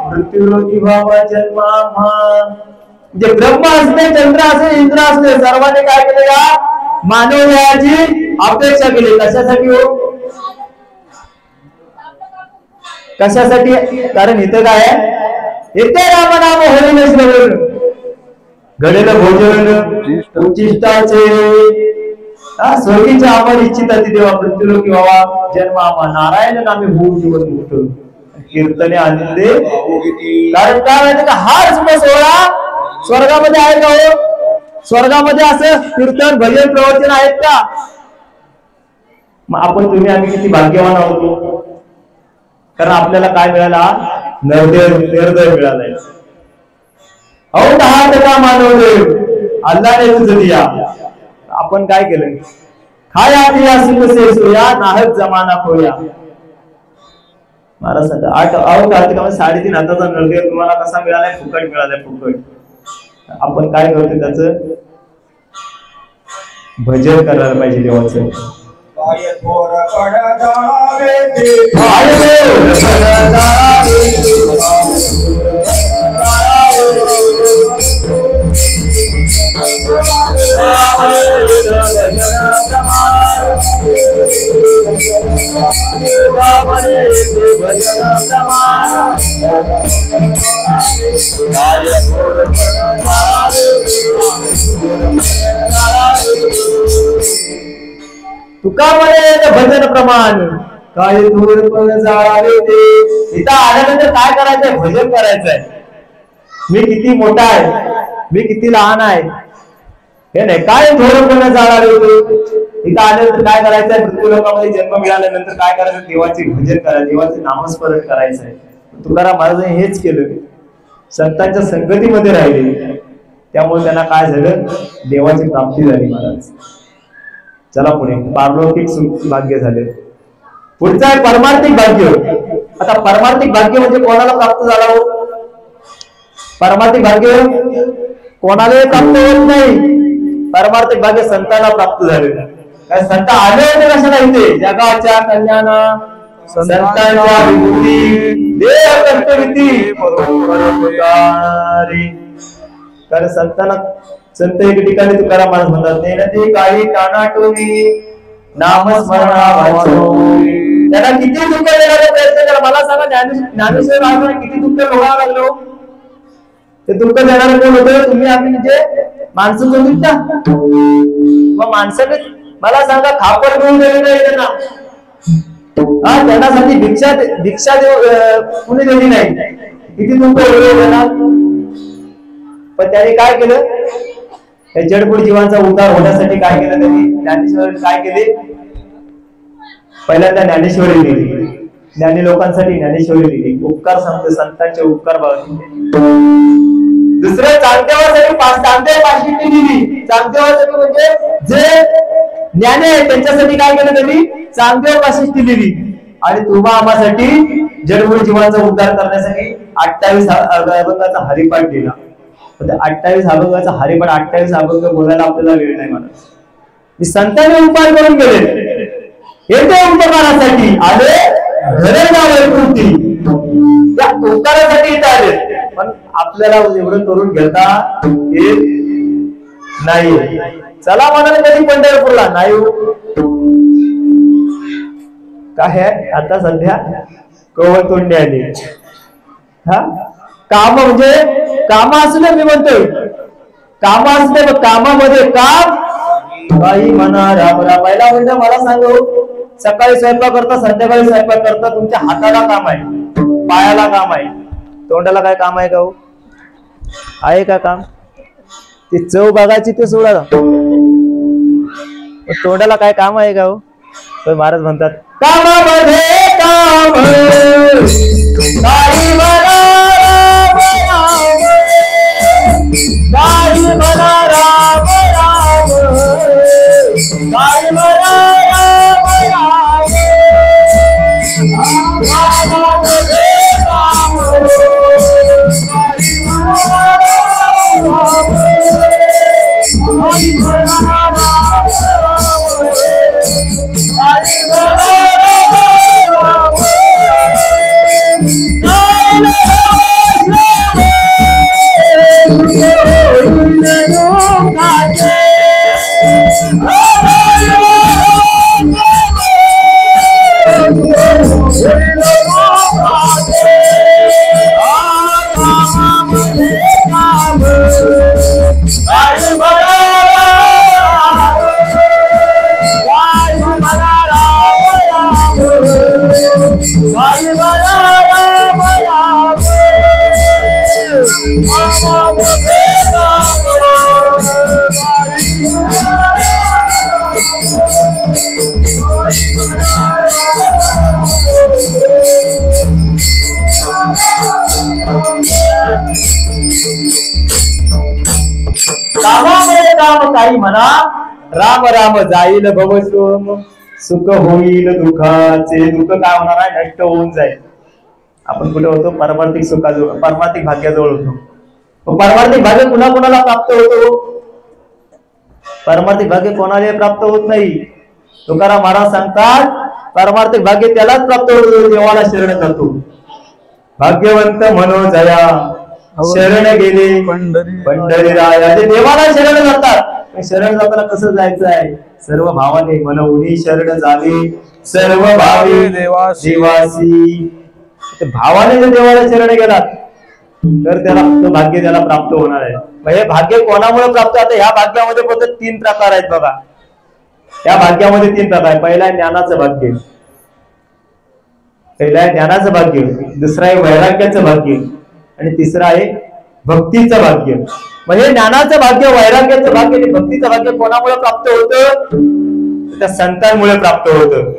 B: मृत्यूरोगी भावा जन्मा. म्हणजे ब्रह्म असणे चंद्र असणे इंद्र असणे सर्वांनी काय केले? या मानव देहाची अपेक्षा केली. कशासाठी हो? कशासाठी? कारण इथं काय आहे? येथे रामनाम होईल श्रवण घडेल भोजन उचिष्टाचे स्वर्गीच्या आम्हाला इच्छिता ती देवा मृत्यूलोकी व्हावा जन्म आम्हा नारायण नामे होऊ जीवन मुक्त कीर्तने आनंदे. कारण काय माहिती का? हा सुद्धा सोहळा स्वर्गामध्ये आहे का हो? स्वर्गामध्ये असं कीर्तन भजन प्रवचन आहेत का? मग आपण तुम्ही आम्ही किती भाग्यवान आहोत, कारण आपल्याला काय मिळाला? निर्दय मिळालाय. औंध हात का मानवदेव अल्लाने तुझ दिया. आपण काय केलं? खाया पिया सुख से सोया नाहक जमाना खोया. महाराज सांगतात 8.5 हाताचा नळदेव तुम्हाला कसा मिळालाय? फुकट मिळालाय, फुकट. आपण काय करतो? त्याचं भजन करायला पाहिजे देवाचं. तुका म्हणे भजन प्रमाण काय थोरपण जावे ते. इथं आल्यानंतर काय करायचंय? भजन करायचंय. मी किती मोठा आहे, मी किती लहान आहे हे नाही. काय थोरपण जावे ते. इथं आल्यानंतर काय करायचंय? मृत्यू लोकांमध्ये जन्म मिळाल्यानंतर काय करायचं? देवाचे भजन करायचं, देवाचे नामस्मरण करायचंय. तुकाराम महाराजांनी हेच केलं. संतांच्या संगतीमध्ये राहिले, त्यामुळे त्यांना काय झालं? देवाची प्राप्ती झाली. महाराज चला पुढे. पारलौकिक भाग्य झाले. पुढचं आहे परमार्थिक भाग्य. आता परमार्थिक भाग्य म्हणजे कोणाला प्राप्त झाला हो? परमार्थिक भाग्य कोणालाही प्राप्त होत नाही. परमार्थिक भाग्य संतांना प्राप्त झाले. काय संत आले होते कशाला इथे? जगाच्या कल्याणा संतांच्या विभूती देव कष्टविधी परोपकारी. कारण संत एक ठिकाणी तुकाराम महाराज म्हणतात नेनती काही टाणाटोनी नामस्मरणा वाचोनी. त्याला किती दुःख देण्याचा प्रयत्न करा. मला सांगा ज्ञानेश्वर महाराजांना किती दुःख भोगावं लागलो? ते दुःख देणारे कोण होते? तुम्ही आम्ही म्हणजे माणसं होतीत ना. मग माणसाने मला सांगा खापर घेऊन दिले नाही त्यांना. त्यांच्यासाठी भिक्षा कुणी दिली नाही. किती दुःख त्यांना. पण त्याने काय केलं? त्या जडबुड जीवांचा उद्धार होण्यासाठी काय केलं त्यांनी? ज्ञानेश्वरी काय केले? पहिल्यांदा ज्ञानेश्वरी लिहिली. ज्ञानी लोकांसाठी ज्ञानेश्वरी लिहिली. उपकार सांगते, संतांचे उपकार बघा. दुसरं चांगदेवासाठी चांगदेव पाशिष्टी लिहिली. चांगदेवासाठी म्हणजे जे ज्ञानी आहे त्यांच्यासाठी काय केलं त्यांनी? चांगदेव पाशिष्टी लिहिली. आणि तुम्हा आम्हासाठी जडबुड जीवांचा उद्धार करण्यासाठी 28 अभंगाचा हरिपाठ लिहिला. 28 अभंगाचा हरिपाठ 28 अभंग बोलायला आपल्याला वेळ नाही. मला मी संतांनी उपाय करून गेले. येते उपकारासाठी आले घरे जावं त्या उपकारासाठी इथे आले. पण आपल्याला एवढं करून घेता येत नाही. चला म्हणाले कधी पंढरपूरला नाही. काय आहे आता सध्या कवळतोंडी आली. हा काम म्हणजे काम असले. मी म्हणतोय काम असले. कामामध्ये काम काही म्हणा राम रामायला म्हणजे मला सांगू सकाळी स्वयंपाक करता, संध्याकाळी स्वयंपाक करता. तुमच्या हाताला काम आहे, पायाला काम आहे, तोंडाला काय काम आहे का हो? आहे का काम? ती चव बघायची ते सोडा. तोंडाला काय काम आहे का हो? तर महाराज म्हणतात कामामध्ये काम काही म्हणा काही म्हणा राम राम काही म्हणा राम राम कामामध्ये काम काही म्हणा राम काही म्हणा काही म्हणा, राम राम जाईल भवश्रम, सुख होईल दुःखाचे, दुःख काय होणार आहे, नष्ट होऊन जाईल. आपण कुठे होतो, पारमार्थिक सुखाजवळ, पारमार्थिक भाग्याजवळ होतो. पारमार्थिक भाग्य कुणा कुणाला प्राप्त होतो? पारमार्थिक भाग्य कोणाला प्राप्त होत नाही. तुकाराम महाराज सांगतात, पारमार्थिक भाग्य त्यालाच प्राप्त होतो देवाला शरण जातो. भाग्यवंत म्हणो जया शरण गेले पंढरी राया. ते देवाला शरण जातात. शरण जाताना कसं जायचं आहे? सर्व भावाने मनवून शरण जावे, सर्व भावे देवासी. भावाने जर देवाला शरण गेलात तर त्याला तो भाग्य त्याला प्राप्त होणार आहे. हे भाग्य कोणामुळे प्राप्त होतं? ह्या भाग्यामध्ये फक्त 3 प्रकार आहेत बघा. या भाग्यामध्ये 3 प्रकार आहे. पहिला आहे ज्ञानाचं भाग्य, पहिला आहे ज्ञानाचं भाग्य, दुसरा आहे वैराग्याचं भाग्य आणि तिसरा आहे भक्तीचं भाग्य. म्हणजे ज्ञानाचं भाग्य, वैराग्याचं भाग्य आणि भक्तीचं भाग्य कोणामुळे प्राप्त होतं? त्या संतांमुळे प्राप्त होतं.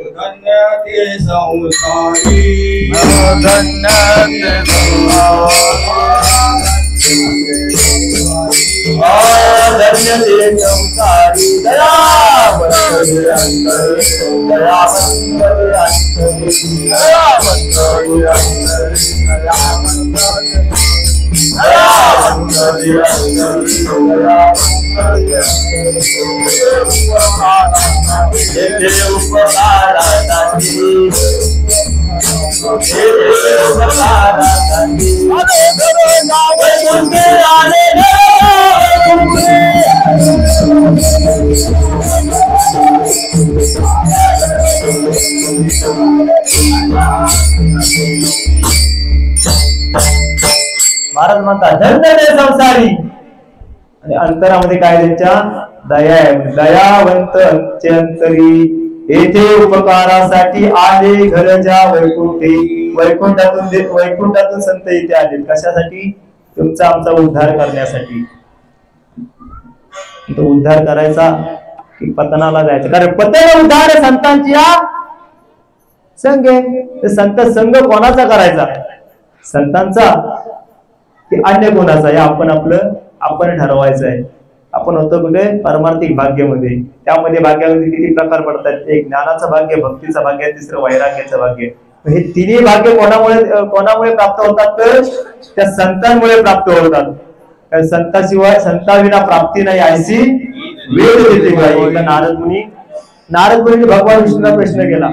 B: महाराज म्हणतात धन्य ते संसारी. आणि अंतरामध्ये काय त्यांच्या दया आहे. दयावंत अंतरी येथे उपकारासाठी आले घरच्या वैकुंठी. वैकुंठातून संत इथे आले. कशासाठी? तुमचा आमचा उद्धार करण्यासाठी. तो उद्धार करायचा की पतनाला जायचं? कारण पतन उद्धार संतांची संघ आहे. संत संघ कोणाचा करायचा? संतांचा की अन्य कोणाचा? हे आपण ठरवायचं आहे. आपण होतो कुठे? पारमार्थिक भाग्यामध्ये. त्यामध्ये भाग्यामध्ये किती प्रकार पडतात? एक ज्ञानाचं भाग्य, भक्तीचं भाग्य, तिसरं वैराग्याचं भाग्य. हे तिन्ही भाग्य कोणामुळे प्राप्त होतात? तर त्या संतांमुळे प्राप्त होतात. संताशिवाय संताविना प्राप्ती नाही ऐसी वेद देते बाई. नारद मुनी भगवान विष्णूला प्रश्न केला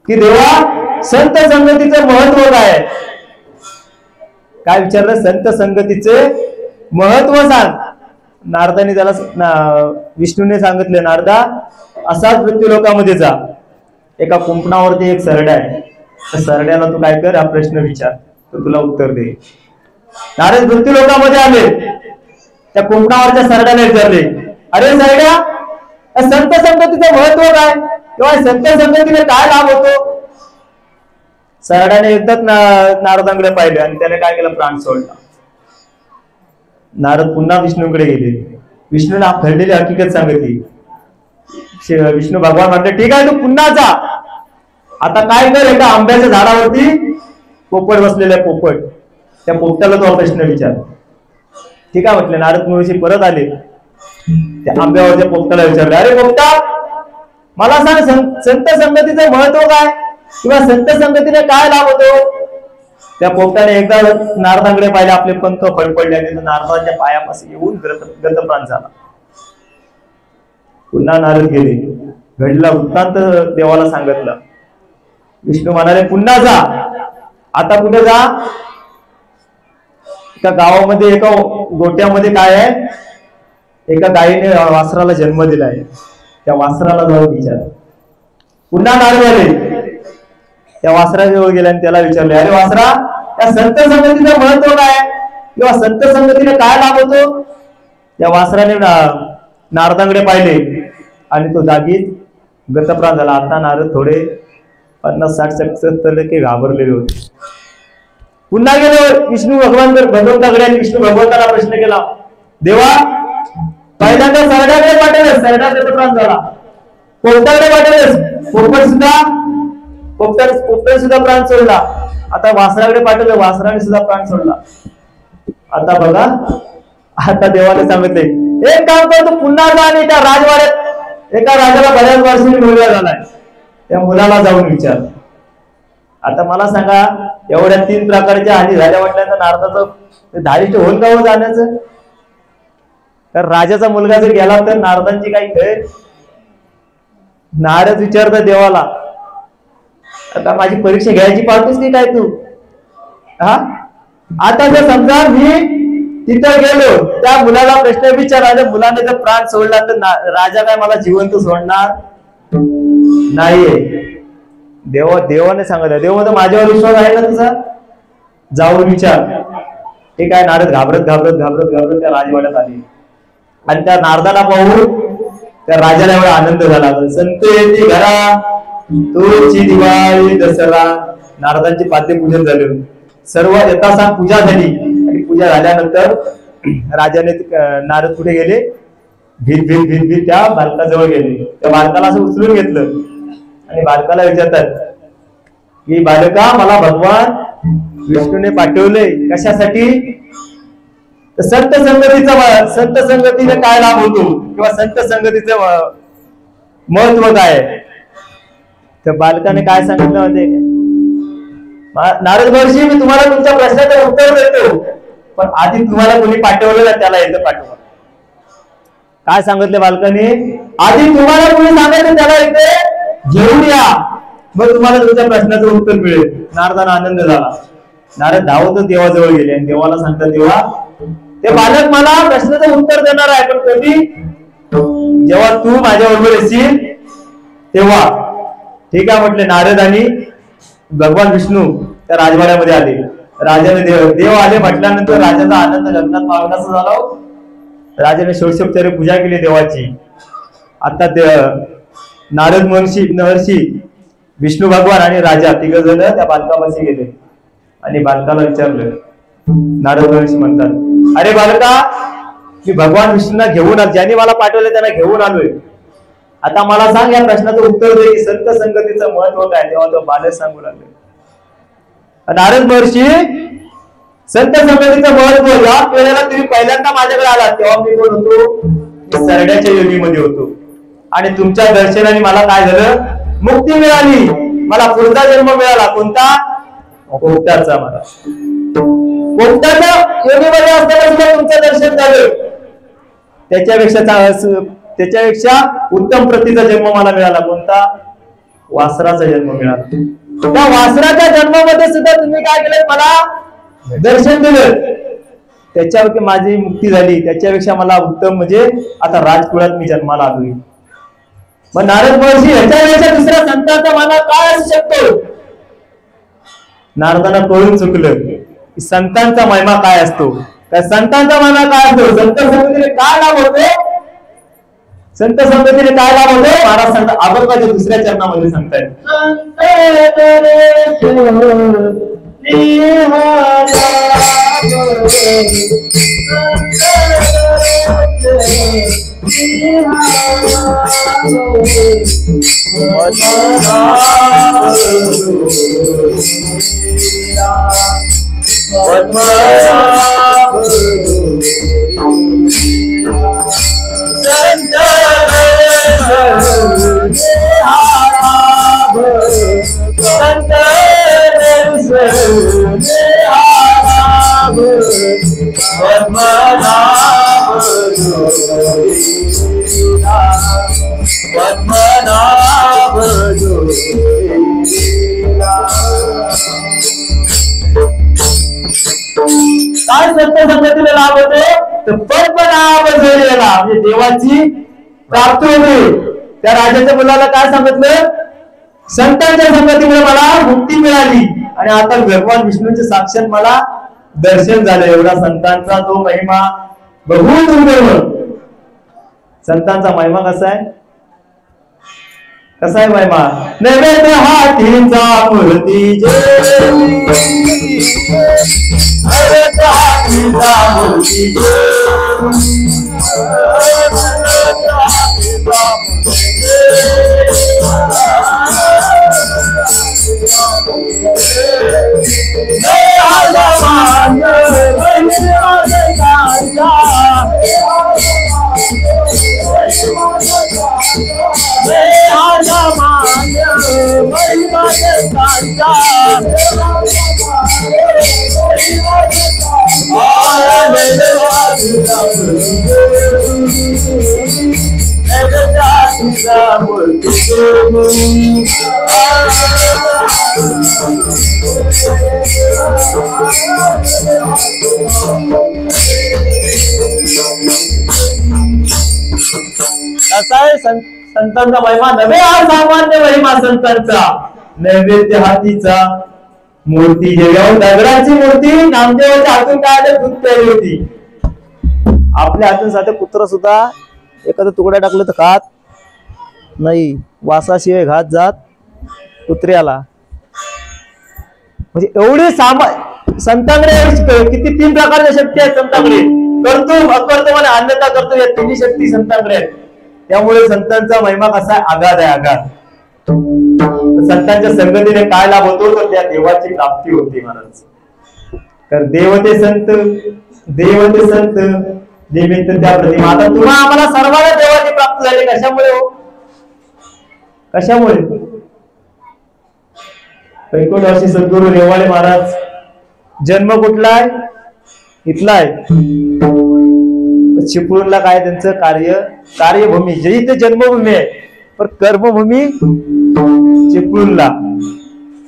B: की देवा संत संगतीचं महत्व काय? काय विचारलं? संत संगतीचे महत्व सांग. नारदाने त्याला विष्णूने सांगितले, नारदा असाच मृत्यू लोकामध्ये जा. एका कुंपणावरती एक सरडा आहे. त्या सरड्याला तू काय कर, हा प्रश्न विचार, तो तुला उत्तर दे. नारद मृत्यू लोकामध्ये आले. त्या कुंपणावरच्या सरड्याला विचारले, अरे सरड्या, संत संगतीचं महत्व काय किंवा संत संगतीने काय लाभ होतो? सरड्याने एकदाच नारदांकडे पाहिले आणि त्याने काय केलं? प्राण सोडला. नारद पुन्हा विष्णूकडे गेले. विष्णूला घडलेली हकीकत सांगितली. विष्णू भगवान म्हटले, ठीक आहे, तू पुन्हा जा. आता काय कर, एका आंब्याच्या झाडावरती पोपट बसलेला पोपट, त्या पोपटाला तो प्रश्न विचार. ठीक आहे म्हटले. नारद मुनी परत आले. त्या आंब्यावरच्या पोपटाला विचारले, अरे पोपटा, मला सांग संत संगतीचं महत्व काय किंवा संत संगतीने काय लाभ होतो? त्या पोपटाने एकदा नारदांकडे पाहिले. आपले पंख फडफडले आणि नारदांच्या पायापासून येऊन गतप्राण झाला. पुन्हा नारद गेले. घडला वृत्तांत देवाला सांगितलं. विष्णू म्हणाले, पुन्हा जा. आता कुठे जा? एका गावामध्ये, एका गोट्यामध्ये काय आहे, एका गायीने वासराला जन्म दिलाय. त्या वासराला जाऊन विचार. पुन्हा नारद आले. त्या वासराजवळ गेले आणि त्याला विचारले, अरे वासरा, त्या संत संगतीचं महत्व काय किंवा संत संगतीने काय लाभ होतो? त्या वासराने नारदांकडे पाहिले आणि तो जागीच गतप्राण झाला. आता नारद थोडे 50-60-70% घाबरलेले होते. पुन्हा गेले विष्णू भगवंताकडे आणि विष्णू भगवंताला प्रश्न केला, देवा, पहिल्यांदा सरड्याकडे पाठवलेस, सरडा गतप्राण झाला. पोपटाकडे पाठवलेस, पोपटाने सुद्धा प्राण सोडला. आता वासराकडे पाठवलं, वासराने सुद्धा प्राण सोडला. आता बघा, आता देवाने सांगितले, एक काम कर, तू पुन्हा जा आणि त्या राजवाड्यात एका राजाला बऱ्याच वर्षांनी मुलगा झालाय, त्या मुलाला जाऊन विचार. आता मला सांगा, एवढ्या 3 प्रकारच्या हानी झाल्या म्हटल्यानंतर नारदाचं धारिष्ट होऊन का हो जाण्याचं? तर राजाचा मुलगा जर गेला तर नारदांची काही खेळ. नारद विचारता देवाला, आता माझी परीक्षा घ्यायची पाहतोस की काय तू? हा, आता जर समजा मी तिथं गेलो, त्या मुलाला प्रश्न विचारला, मुलाने जर प्राण सोडला तर राजा काय मला जिवंत सोडणार नाहीये. देवाने सांगितलं. देव तर माझ्यावर विश्वास आहे ना तुझा, जाऊन विचार. हे काय, नारद घाबरत घाबरत घाबरत घाबरत त्या राजवाड्यात आले आणि त्या नारदाला पाहून त्या राजाला एवढा आनंद झाला. संत येते घरा, तोची दिवाळी दसरा. नारदांचे पाद्यपूजन झालं, सर्व यथासांग पूजा झाली. आणि पूजा झाल्यानंतर राजाने नारद कुठे गेले, भीत भीत भीत भीत त्या बालकाजवळ गेले. त्या बालकाला असं उचलून घेतलं आणि बालकाला विचारतात की, बालका, मला भगवान विष्णूने पाठवले कशासाठी? संत संगतीने काय लाभ होतो किंवा संत संगतीचं महत्व काय? तर बालकाने काय सांगितलं म्हणजे, नारद महर्षी, मी तुम्हाला तुमच्या प्रश्नाचं उत्तर देतो, पण आधी तुम्हाला कोणी पाठवलेलं त्याला इथं पाठवा. काय सांगितलं बालकाने? आधी तुम्हाला कोणी सांगायचं त्याला इथे घेऊन या, मग तुम्हाला तुमच्या प्रश्नाचं उत्तर मिळेल. नारदांना आनंद झाला. नारद धावतच देवाजवळ गेले आणि देवाला सांगतात, देवा, ते बालक मला प्रश्नाचं उत्तर देणार आहे, पण कधी? जेव्हा तू माझ्या बरोबर येशील तेव्हा. ठीक आहे म्हटले. नारद आणि भगवान विष्णू त्या राजवाड्यामध्ये आले. राजाने देव आले म्हटल्यानंतर राजाचा आनंद लग्नात मागण्याचा झाला. राजाने षोडशोपचारे पूजा केली देवाची. आता नारद महर्षी, विष्णू भगवान आणि राजा 3 जण त्या बालकापाशी गेले आणि बालकाला विचारलं. नारद महर्षी म्हणतात, अरे बालका, मी भगवान विष्णूंना घेऊन आलो, ज्यांनी मला पाठवले त्यांना घेऊन आलोय. आता मला सांग, या प्रश्नाचं उत्तर दे की संत संगतीचं महत्व काय? तेव्हा तो बालक सांगू लागले. नारद महर्षी, संत संगतीचं महत्व या वेळेला तुम्ही पहिल्यांदा माझ्याकडे आलात तेव्हा मी कोण होतो? मी सरड्याच्या योनीमध्ये होतो आणि तुमच्या दर्शनाने मला काय झालं? मुक्ती मिळाली. मला पुढचा जन्म मिळाला. कोणता? पोपटाचा. मला पोपटाच्या योनीमध्ये असताना सुद्धा तुमचं दर्शन झालं. त्याच्यापेक्षा उत्तम प्रतीचा जन्म मला मिळाला. कोणता? वासराचा जन्म मिळाला. त्या वासराच्या जन्मामध्ये सुद्धा तुम्ही काय केलं? मला दर्शन दिलं. त्याच्यावर माझी मुक्ती झाली. त्याच्यापेक्षा मला उत्तम म्हणजे आता राजकुळात मी जन्माला आलोय. मग नारद महर्षी, ह्याच्यापेक्षा दुसऱ्या संतांचा माना काय असू शकतो? नारदांना कळून चुकलं की संतांचा महिमा काय असतो. त्या संतांचा महिमा काय असतो? संत संगतीने काय लाभ होतो? संत संगतीने काय लाभ होतो? महाराज सांगतात, अभंगाच्या दुसऱ्या चरणामध्ये सांगतायत. काय संत संगतीला लाभ होतो? तर पद्मनाभ जोडलेला म्हणजे देवाची प्राप्ती होते. त्या राजाच्या मुलाला काय सांगितलं? संतांच्या संगतीमुळे मला मुक्ती मिळाली आणि आता भगवान विष्णूचे साक्षात मला दर्शन झालं. एवढा संतांचा तो महिमा बहुत दुर्दैव. संतांचा महिमा कसा आहे? कसा आहे महिमा? नैवेद्य हातीचा मूर्ती जेवी, नैवेद्य हातीचा मूर्ती कसा आहे संतांचा महिमा नव्हे हा सामान्य महिमा संतांचा नैवेद्य हातीचा मूर्ती जेव्हा दगडाची मूर्ती नामदेवाच्या हातून काय दूध प्यायली होती. आपल्या हातून साधे कुत्र सुद्धा एखादा तुकडा टाकलं तर खात नाही, वासाशिवाय घात जात कुत्र्याला. म्हणजे एवढी संतांकडे किती 3 प्रकारच्या शक्ती आहेत संतांकडे. करतो अकर्तो आणि अन्यथा करतो या 3 शक्ती संतांकडे आहेत. त्यामुळे संतांचा महिमा कसा आहे, आगाध आहे आगाध. संतांच्या संगतीने काय लाभ होतो तर त्या देवाची प्राप्ती होते महाराज. तर देवते संत निमित्त त्या प्रतिमा. आता तुम्हा आम्हाला सर्वांना देवाची प्राप्ती झाली कशामुळे हो, कशामुळे. वैकुंठवासी सद्गुरू रेवाळे महाराज जन्म कुठला आहे, इथला आहे. चिपळूणला काय त्यांचं कार्यभूमी जे इथे जन्मभूमी आहे पण कर्मभूमी चिपळूणला.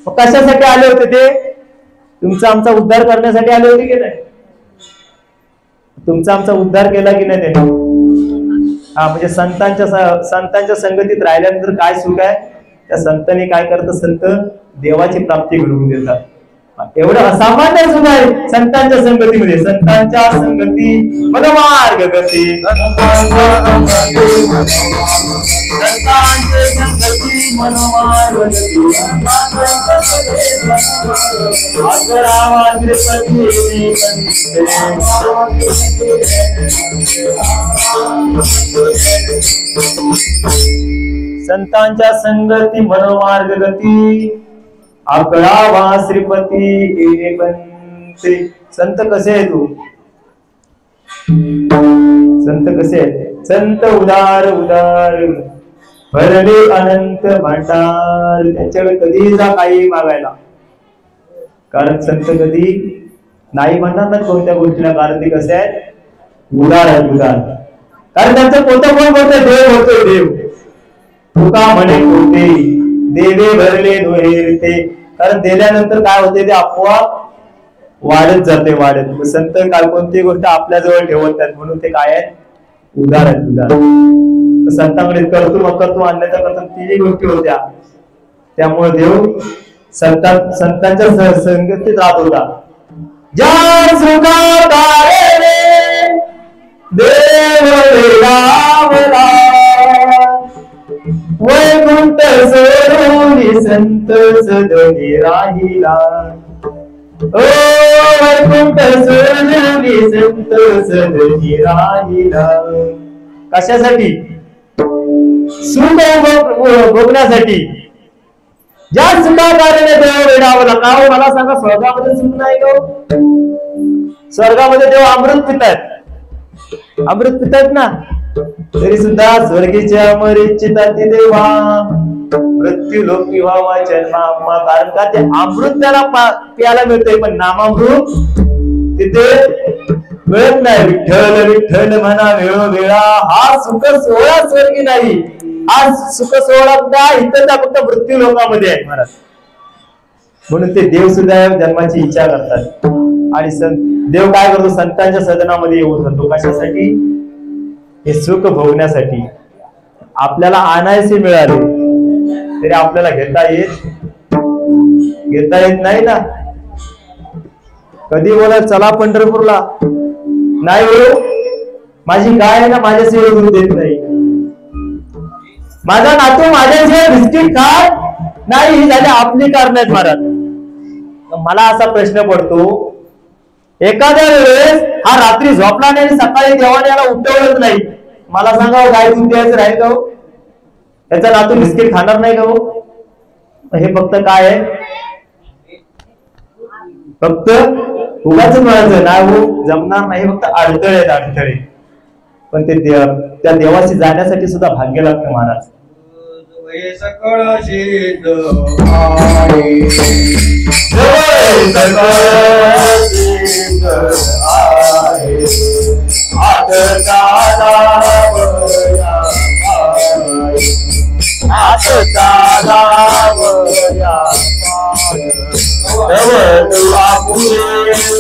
B: कशासाठी आले होते ते, तुमचा आमचा उद्धार करण्यासाठी आले होते की नाही. तुमचा आमचा उद्धार केला की नाही त्याने. हा म्हणजे संतांच्या संगतीत राहिल्यानंतर काय सुख आहे, त्या संतांनी काय करतात, संत देवाची प्राप्ती घडवून देतात. एवढं असामान्य सुख आहे संतांच्या संगतीमध्ये. संतांच्या संगती मनमार्ग गती, संतांच्या संगती मनोमार्ग गती आकळावा श्रीपती बनते. संत कसे आहे तू, संत कसे आहे. संत उदार उदार भरले अनंत भांडार. त्यांच्याकडे कधी जा काही मागायला, कारण संत कधी नाही म्हणणार ना कोणत्या गोष्टीला. कारण ते कसे आहेत, उदार आहेत उदार. कारण त्यांचं कोणतं कोण बोलतोय, देव होतोय देव. तुका म्हणे कोणते देवे भरले दुहेरते. कारण दिल्यानंतर काय होते ते आपोआप वाढत जाते वाढत. संत काल कोणती गोष्ट आपल्या जवळ ठेवत आहेत म्हणून ते काय आहेत, उदार आहेत उदार. संतांकडे करतो अकर्तो अन्यथा करतो 3 गोष्टी होत्या. त्यामुळे देव संतांच्या संगतीत राहत होता. ज्या सुखाकारे देव वेडावला वैकुंठ सोडून संत सदनी राहिला. ओ वैकुंठ सोडून संत सदनी राहिला. कशासाठी, सुख भोगण्यासाठी. ज्या सुखाकाराने देव वेडावला. का हो मला सांगा, स्वर्गामध्ये सुख नाही का. स्वर्गामध्ये देव अमृत पितायत, अमृत पितायत ना. तरी सुद्धा स्वर्गीच्या मरिचिता देवा मृत्यू लोकी व्हावा जन्मा. कारण का ते अमृत त्याला प्यायला मिळतंय पण नामामृत तिथे मिळत नाही. विठ्ठल विठ्ठल म्हणा वेळोवेळा. हा सुख सोहळा स्वर्गी नाही, हा सुख सोहळा इथं फक्त मृत्यू लोकांमध्ये आहे महाराज. म्हणून ते देव सुद्धा जन्माची इच्छा करतात. आणि देव काय करतो, संतांच्या सदनामध्ये येऊन जातो. कशासाठी, हे सुख भोगण्यासाठी. आपल्याला आणायचे मिळाले तरी आपल्याला घेता येत नाही ना. कधी बोला चला पंढरपूरला, नाही हो माझी गाय आहे ना माझ्याशिवाय दूध देत नाही. माझा नातू माझ्याशिवाय बिस्किट खात नाही. ही झाली आपली कारण आहेत महाराज. मला असा प्रश्न पडतो, एखाद्या वेळेस हा रात्री झोपला नाही आणि सकाळी देवाने याला उठवलंच नाही. मला सांगा गाय दूध द्यायचं राहील का हो, त्याचा नातू बिस्किट खाणार नाही का हो. हे फक्त काय आहे, फक्त उगाच म्हणायचं नाही हो, जमणार नाही. फक्त अडथळे आहेत अडथळे. पण ते त्या देवाशी जाण्यासाठी सुद्धा भाग्य लागतं महाराज.
C: हे सकळ सिद्ध आहे
B: सकळ सिद्ध आहे हात चालावया पाय हात चालावया पाय तव तुला पुढे सहित पाय तव तुला पुढे सहित पाय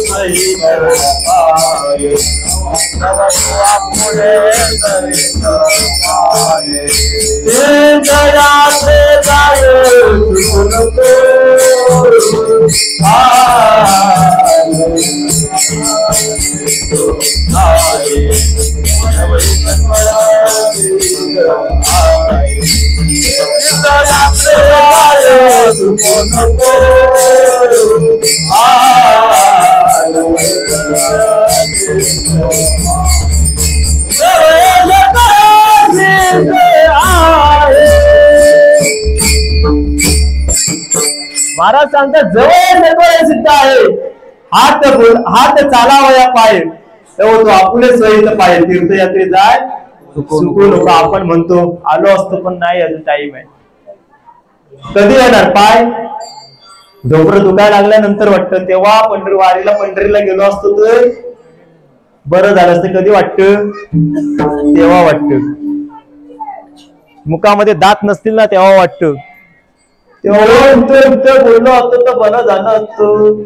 B: ते जयाचे जाय नको महाराज सांगतात जवळ सिद्ध आहे हात चालावया पाय तेव्हा तो आपले सहित पाय तीर्थयात्रे जाय चुकू नको आपण म्हणतो आलो असतो पण नाही अजून टाइम आहे कधी येणार पाय डोकरं दुखायला लागल्यानंतर वाटतं तेव्हा पंढरीला गेलो असतो तर बरं झालं असतं कधी वाटतं तेव्हा वाटतं मुखामध्ये दात नसतील ना तेव्हा वाटतं तेव्हा बोललो असतो तर बरं झालं असतं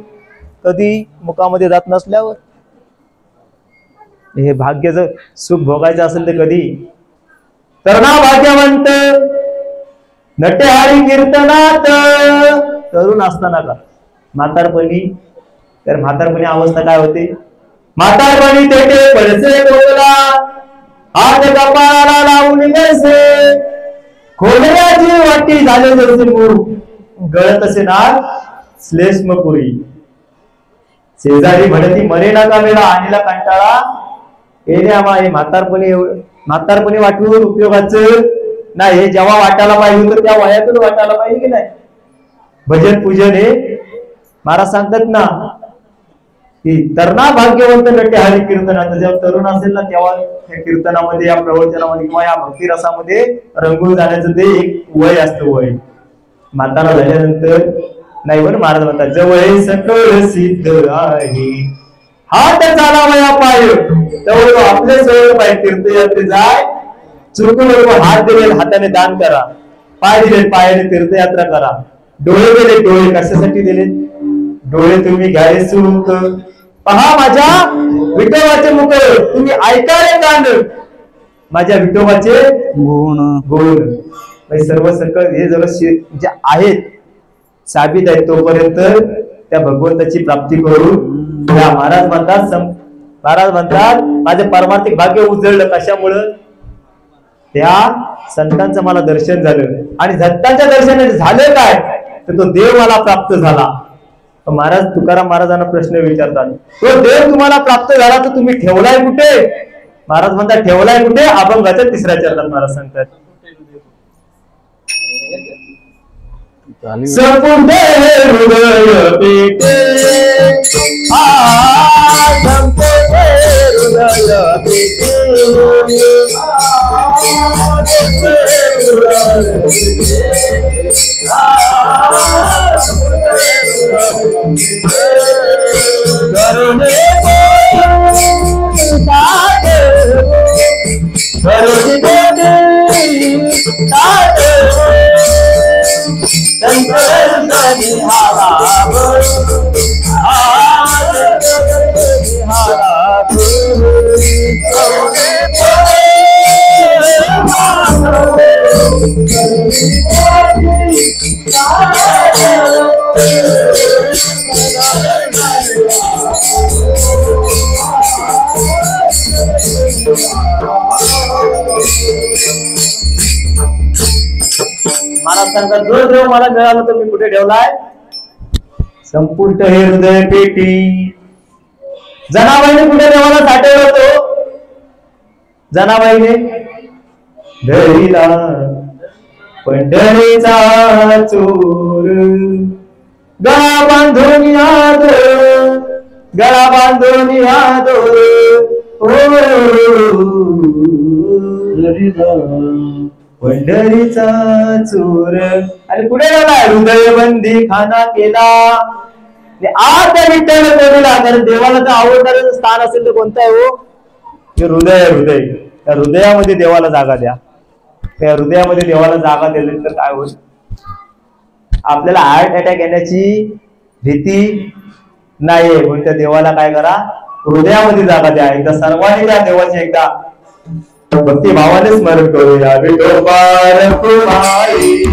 B: कधी मुखामध्ये दात नसल्यावर हे भाग्याचं सुख भोगायचं असेल तर कधी तरुणा भाग्यवंत नटेहारी कीर्तनात तरुण असताना का म्हातारपणी तर म्हातारपणी अवस्था काय होते म्हातारपणी तेथे पडसे बोलला हात कपाळाला लावून बसे खोलण्याची वाटी झाले जसे गळत असे ना श्लेष्मपुरी शेजारी म्हणती मरे नका मेला आणीला कंटाळा येणे आम्हा हे म्हातारपणी वाटून उपयोगाचं नाही हे जेव्हा वाटायला पाहिजे तर त्या वयातून वाटायला पाहिजे की नाही भजन पूजन हे महाराज सांगतात ना की तरणा भाग्यवंत नटेहारी कीर्तनाचं जेव्हा तरुण असेल ना तेव्हा या कीर्तनामध्ये या प्रवचनामध्ये किंवा या भक्ती रसामध्ये रंगून जाण्याचं ते एक वय असतं वय म्हातारा झाल्यानंतर नाही बरं महाराज म्हणतात जवळ सकळ सिद्ध आहे हात चालावया पाय तेवढं आपले सगळं पाय तीर्थयात्रे जाय चुकून हात दिले हाताने दान करा पाय दिले पायाने तीर्थयात्रा करा डोळे दिले डोळे कशासाठी दिले डोळे तुम्ही घ्याय सुख पहा माझ्या विठोबाचे मुख तुम्ही ऐका रे कान माझ्या विठोबाचे गुण सर्व सकळ हे जर जे आहेत साबित आहे तोपर्यंत त्या भगवंताची प्राप्ती करून महाराज म्हणतात माझे पारमार्थिक भाग्य उजळलं कशामुळं त्या संतांचं मला दर्शन झालं आणि संतांच्या दर्शनाने झालं काय तर तो देव मला प्राप्त झाला महाराज तुकाराम महाराजांना प्रश्न विचारतात तो देव तुम्हाला प्राप्त झाला तर तुम्ही ठेवलाय कुठे महाराज म्हणतात ठेवलाय कुठे अभंगाच्या तिसऱ्या चरणात महाराज सांगतात संपूर्ण हृदय पेटे हृदय महाराजांचा जो देव मला मिळाला तो मी कुठे ठेवलाय संपूर्ण हृदय पेटी जनाबाईने कुठे देवाला साठवला तो जनाबाईने धरीला पंढरीचा चोर गळा बांधून याद पंढरीचा चोर. आणि पुढे गेला हृदय बंदी खाना केला. आज त्या विठ्ठल कोणीला, कारण देवाला तर आवडणारं स्थान असेल तर कोणतं आहे हो? ते हृदय. हृदय, त्या हृदयामध्ये देवाला जागा द्या. त्या हृदयामध्ये देवाला जागा दिली तर काय होईल? आपल्याला हार्ट अटॅक येण्याची भीती नाहीये, म्हणून त्या देवाला काय करा, हृदयामध्ये जागा द्या. एकदा सर्वांनी त्या देवाची एकदा भक्ती भावाने स्मरण करूया. विठोबा रखुमाई,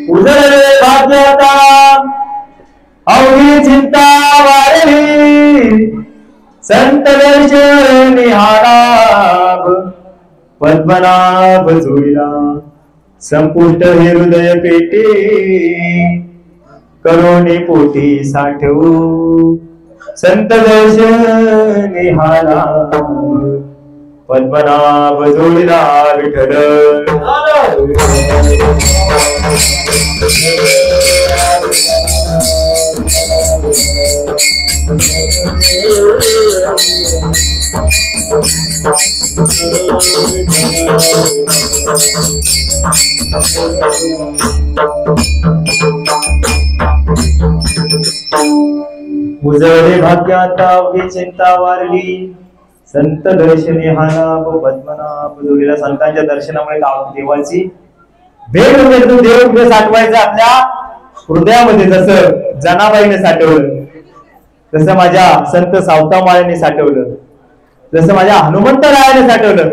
B: उजळले भाग्याता अवघी चिंता वारली, संत दर्शन निहाळा पद्मनाभ जोडीला. संपुष्ट हे हृदय पेटे करोनी पोटी साठवू, संत दर्शन निहाळा पद्मनाभ जोडीला विठ्ठल. उजळले भाग्याता अवघी चिंता वारली, संत दर्शनी हा लाभ पद्मनाभ जोडीला. संतांच्या दर्शनामुळे देवाची भेट होते. तो देव कुठे साठवायचा? आपल्या हृदयामध्ये. जसं जनाबाईने साठवलं, जसं माझ्या संत सावतामाळेने साठवलं, जसं माझ्या हनुमंतरायाने साठवलं.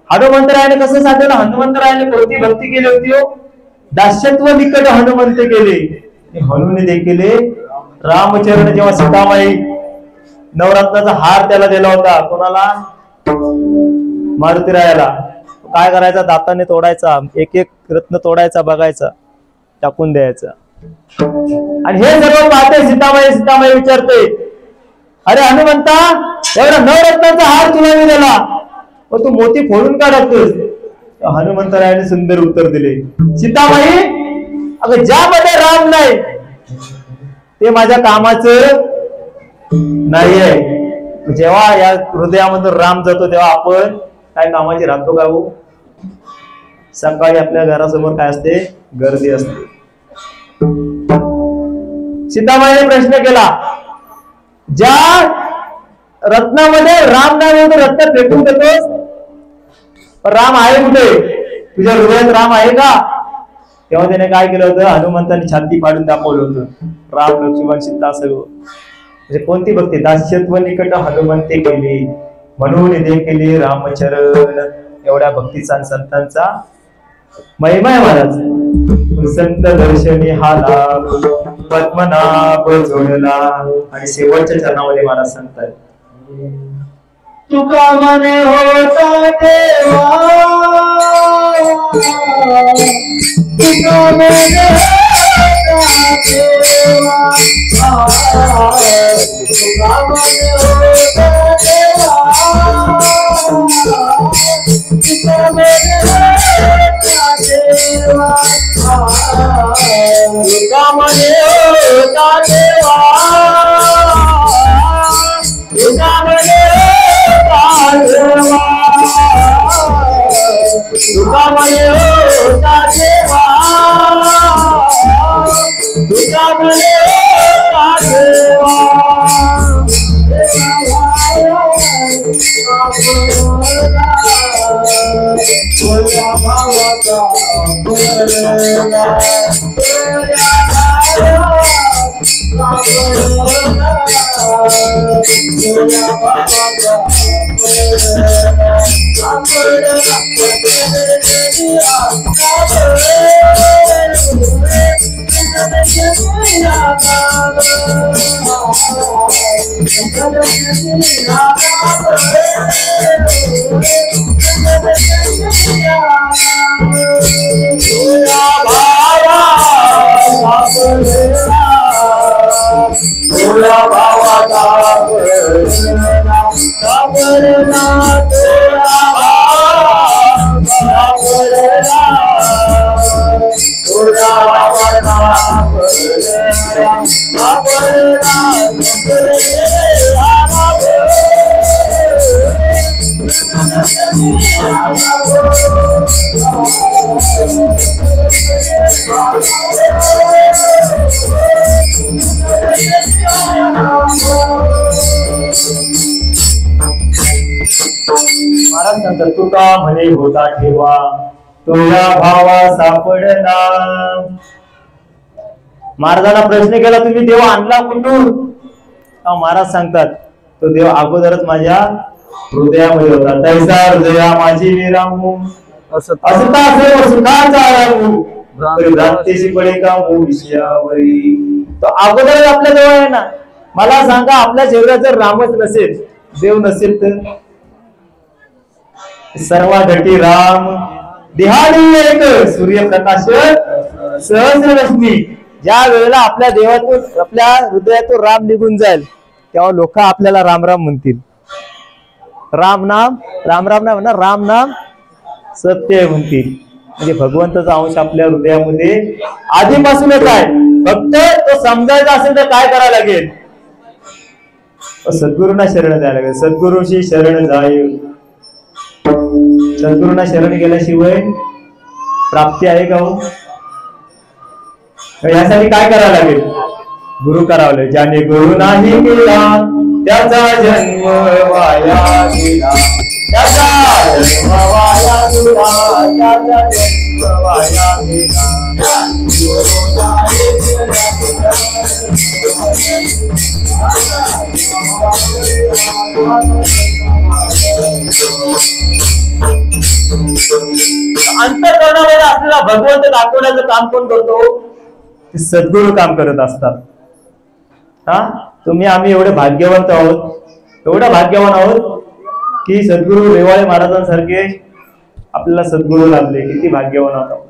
B: हनुमंतरायाने कसं साठवलं? हनुमंतरायाने कोणती भक्ती केली होती हो? दास्यत्व निकट हनुमंत केले. हनुने देखील रामचरण जेव्हा सीतामाई नवरत्नाचा हार त्याला दिला होता, कोणाला? मारुतीरायाला. काय करायचा? दाताने तोडायचा, एक एक रत्न तोडायचा, बघायचा, टाकून द्यायचा. आणि हे सर्व पाहते सीतामाई. सीतामाई विचारते, अरे हनुमंता, एवढा नवरत्नाचा हार तुला मी दिला, पण तू मोती फोडून का टाकतोस? हनुमंतरायाने सुंदर उत्तर दिले, सीतामाई, अगं ज्यामध्ये राम नाही ते माझ्या कामाचं नाही आहे. जेव्हा या हृदयामधून राम जातो तेव्हा आपण काय कामाची राहतो का हो? सकाळी आपल्या घरासमोर काय असते? गर्दी असते. सीतामाईने प्रश्न केला, ज्या रत्नामध्ये राम नाही होतो रत्न फेकून देतोस, राम आहे कुठे? तुझ्या हृदयात राम आहे का? तेव्हा त्याने काय केलं होतं? हनुमंताने छाती पाडून दाखवलं होतं, राम लक्ष्मण सीता सर्व. म्हणजे कोणती भक्ती? दास्यत्व निकट हनुमंते केली, म्हणून देखील रामचरण. एवढ्या भक्तीचा संतांचा महिमा आहे महाराज. संत दर्शनी हा लाभ पद्मनाभ जोडला. आणि शेवटच्या चरणामध्ये महाराज सांगतात, तुका मने होता देवा, तुका मने होता देवा, तुका मने होता देवा, तुका मने होता देवा, तुका मने होता देवा, तुका म्हणे होता ठेवा तुका म्हणे होता ठेवा तुझ्या भावाचा तुला भावाचा महाराज सांगतात तुका म्हणे होता ठेवा तुझ्या भावा सापडला. महाराजांना प्रश्न केला तुम्ही देव आणला कुठून? महाराज सांगतात तो देव अगोदरच माझ्या हृदयामध्ये होता. तैसा हृदया माझी विरामू असता सर्व सुखाचा रामू भ्रांतीशी पडे का विषयावरी. तो अगोदरच आपल्या जवळ आहे ना. मला सांगा आपल्या शरीरात जर रामच नसेल देव नसेल तर सर्वाघटी राम देहाडी एक सूर्यप्रकाश सहस्ररश्मी. ज्या वेळेला आपल्या देवातून आपल्या हृदयातून राम निघून जाईल तेव्हा लोक आपल्याला राम राम म्हणतील. राम नाम राम राम नाही म्हणणार राम नाम सत्य म्हणतील. म्हणजे भगवंताचा अंश आपल्या हृदयामध्ये आधीपासूनच आहे. फक्त तो समजायचा असेल तर काय करायला लागेल? सद्गुरूंना शरण द्यायला लागेल. सद्गुरूशी शरण जाय. सद्गुरूंना शरण गेल्याशिवाय प्राप्ती आहे का हो? यासाठी काय करावं लागेल? गुरु करावं लागेल. ज्याने गुरु नाही केला त्याचा जन्म वाया गेला. त्याचा जन्म वाया गेला. त्याचा जन्म वाया गेला. अंतःकरणामध्ये आपल्याला भगवंत दाखवण्याचं काम कोण करतो? सद्गुरू काम करत असतात. तुम्ही आम्ही एवढे भाग्यवंत आहोत, एवढं भाग्यवान आहोत की सद्गुरू रेवाळे महाराजांसारखे आपल्याला सद्गुरू लाभले. किती भाग्यवान आहोत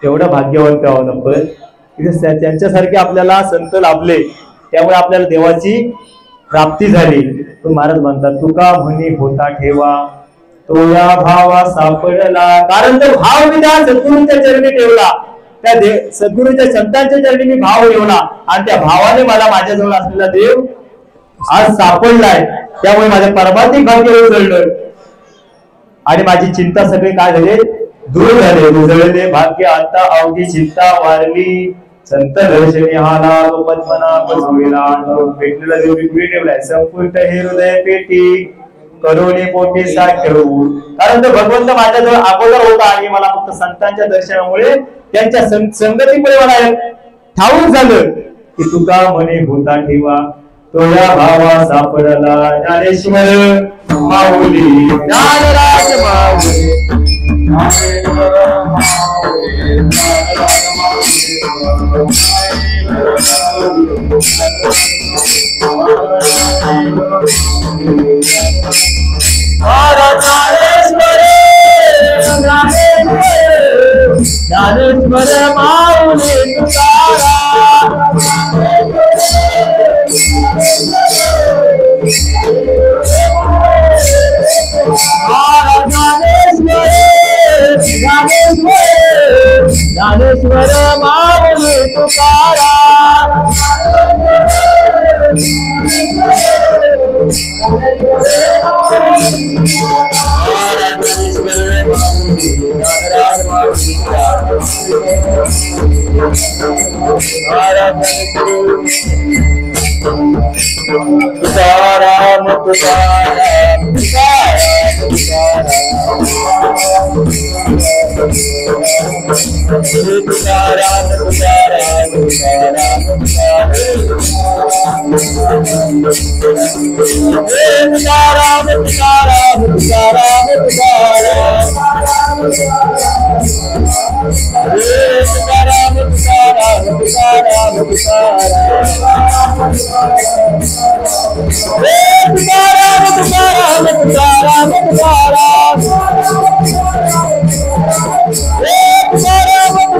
B: एवढं भाग्यवंत आहोत आपण. त्यांच्यासारखे आपल्याला संत लाभले त्यामुळे आपल्याला देवाची प्राप्ती झाली. तो महाराज म्हणतात तुका म्हणे होता ठेवा तो या भावा सापडला. कारण तो भाव मी त्या सद्गुरूंच्या चरणी ठेवला. त्या सद्गुरूच्या संतांच्या चरणी मी भाव ठेवला आणि त्या भावाने मला माझ्याजवळ असलेला देव आज सापडलाय. त्यामुळे माझ्या परमार्थिक भाग्य उजळलं आणि माझी चिंता सगळे काय झाले? दूर झाले. उजळले भाग्य आता अवघी चिंता वारली. संत दर्शनी हा लाभ पद्मनाभ सोयला. भेटलेला देव विक्री ठेवलाय संपूर्ण हे हृदय पेटी करोनी पोटी साठवू. कारण तो भगवंत माझ्याजवळ अगोदर होता आणि मला फक्त संतांच्या दर्शनामुळे त्यांच्या संगतीमुळे मला ठाऊक झालं की तुका म्हणे होता ठेवा तो या भावा सापडला. ज्ञानेश्वर माऊली ज्ञानराज माऊली ज्ञानेश्वर माऊली ज्ञानेश्वर माऊली तुकाराम. तुकाराम तुकाराम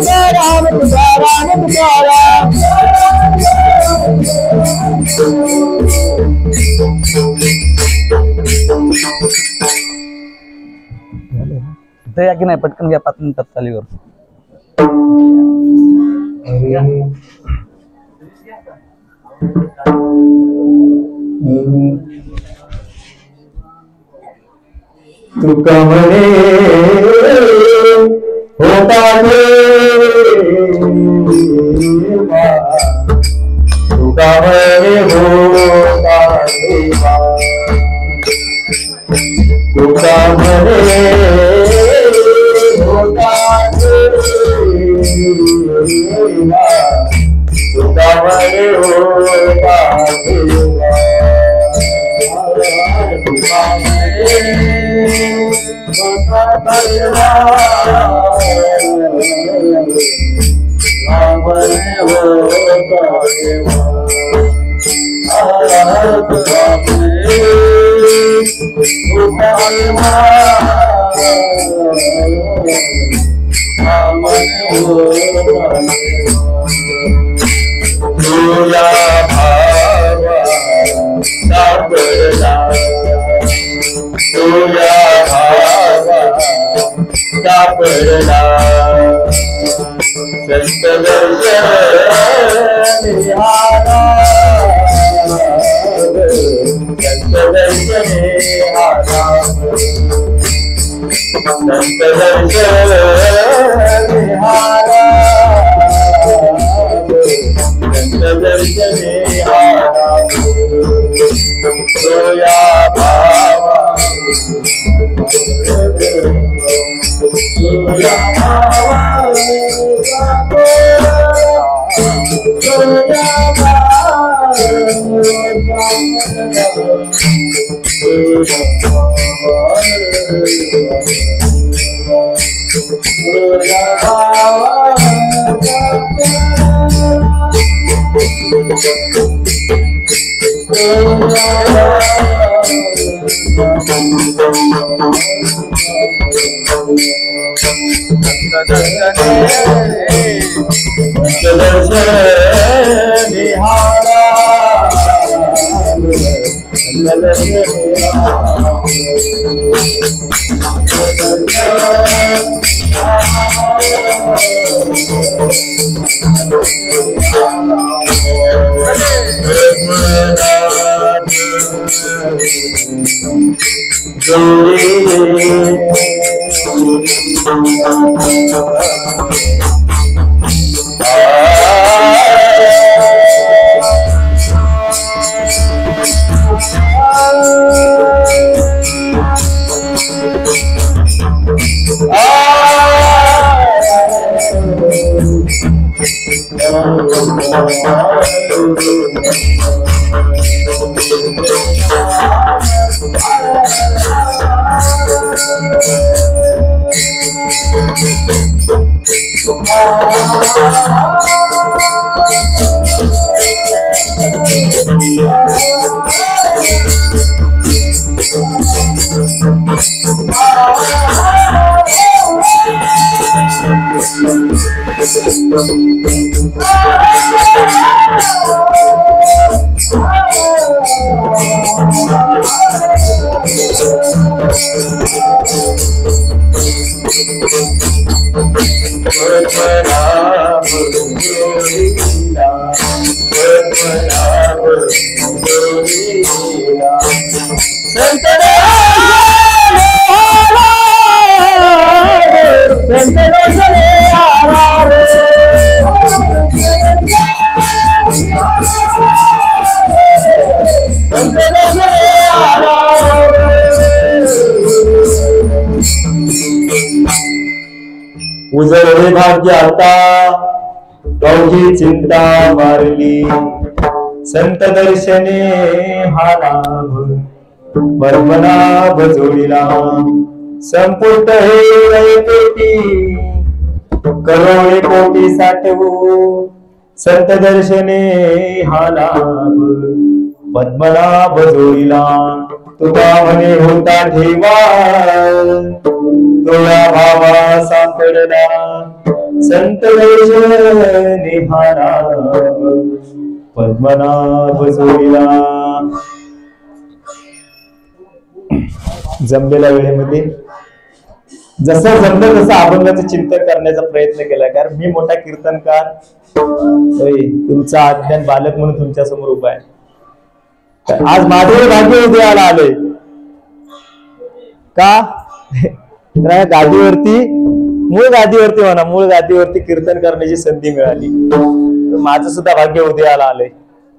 B: तुकाराम तुकाराम
A: या की नाही पटकन घ्या 5 मिनिटात चालीवर
B: तुका म्हणे होता तुका म्हणे होता तुका म्हणे होता तुका म्हणे होता सापडला संत दर्शन निहारा संत दर्शन निहारा संत दर्शन निहारा संत दर्शन निहारा सोया भावा उजळले भाग्य आता अवघी चिंता मारली संत दर्शने हा लाभ पद्मनाभ जोडीला संपुट हे पेटी करोडे कोटी साठवू संत दर्शने हा लाभ पद्मनाभ जोडीला तुका म्हणे होता ठेवा तुझ्या भावा सापडला संत दर्शने हा लाभ पद्मनाभ जोडीला. जमलेल्या वेळेमध्ये जसं जमलं तसं अभंगाचं चिंतन करण्याचा प्रयत्न केला. कारण मी मोठा कीर्तनकार तुमचा अज्ञान बालक म्हणून तुमच्या समोर उभा आहे. आज माझे भाग्य उदयाला आले का गादीवरती मूळ गादीवरती कीर्तन करण्याची संधी मिळाली. माझं सुद्धा भाग्य उदयाला आलंय,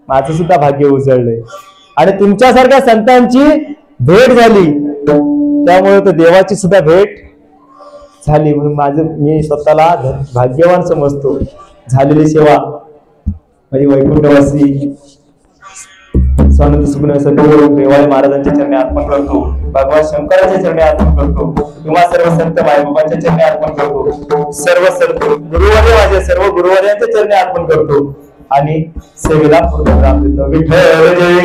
B: माझं सुद्धा भाग्य उजळलंय आणि तुमच्यासारख्या संतांची भेट झाली त्यामुळे तर देवाची सुद्धा भेट झाली. म्हणून मी स्वतःला भाग्यवान समजतो. झालेली सेवा माझी वैकुंठवासी स्वानंद सुखदेव सद्गुरू रेवाळे महाराजांच्या चरणी अर्पण करतो. भगवान शंकराच्या चरणी अर्पण करतो. तुम्हा सर्व संत मायबाबांच्या चरणी अर्पण करतो. सर्व संत गुरुवारी माझे सर्व गुरुवार्यांच्या चरणी अर्पण करतो आणि सेवेला पूर्णविराम देतो. विठ्ठल जय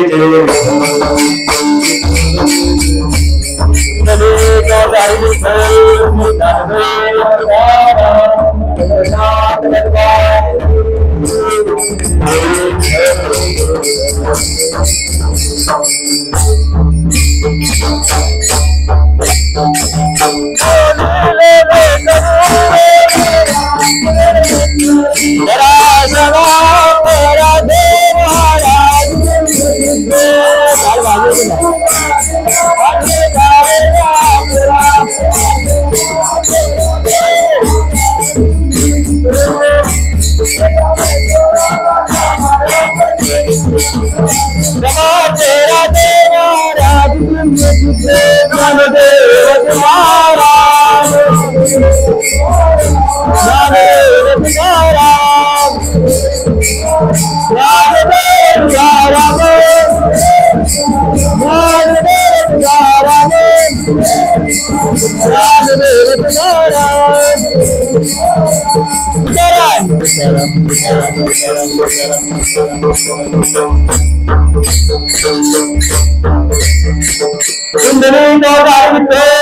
B: जय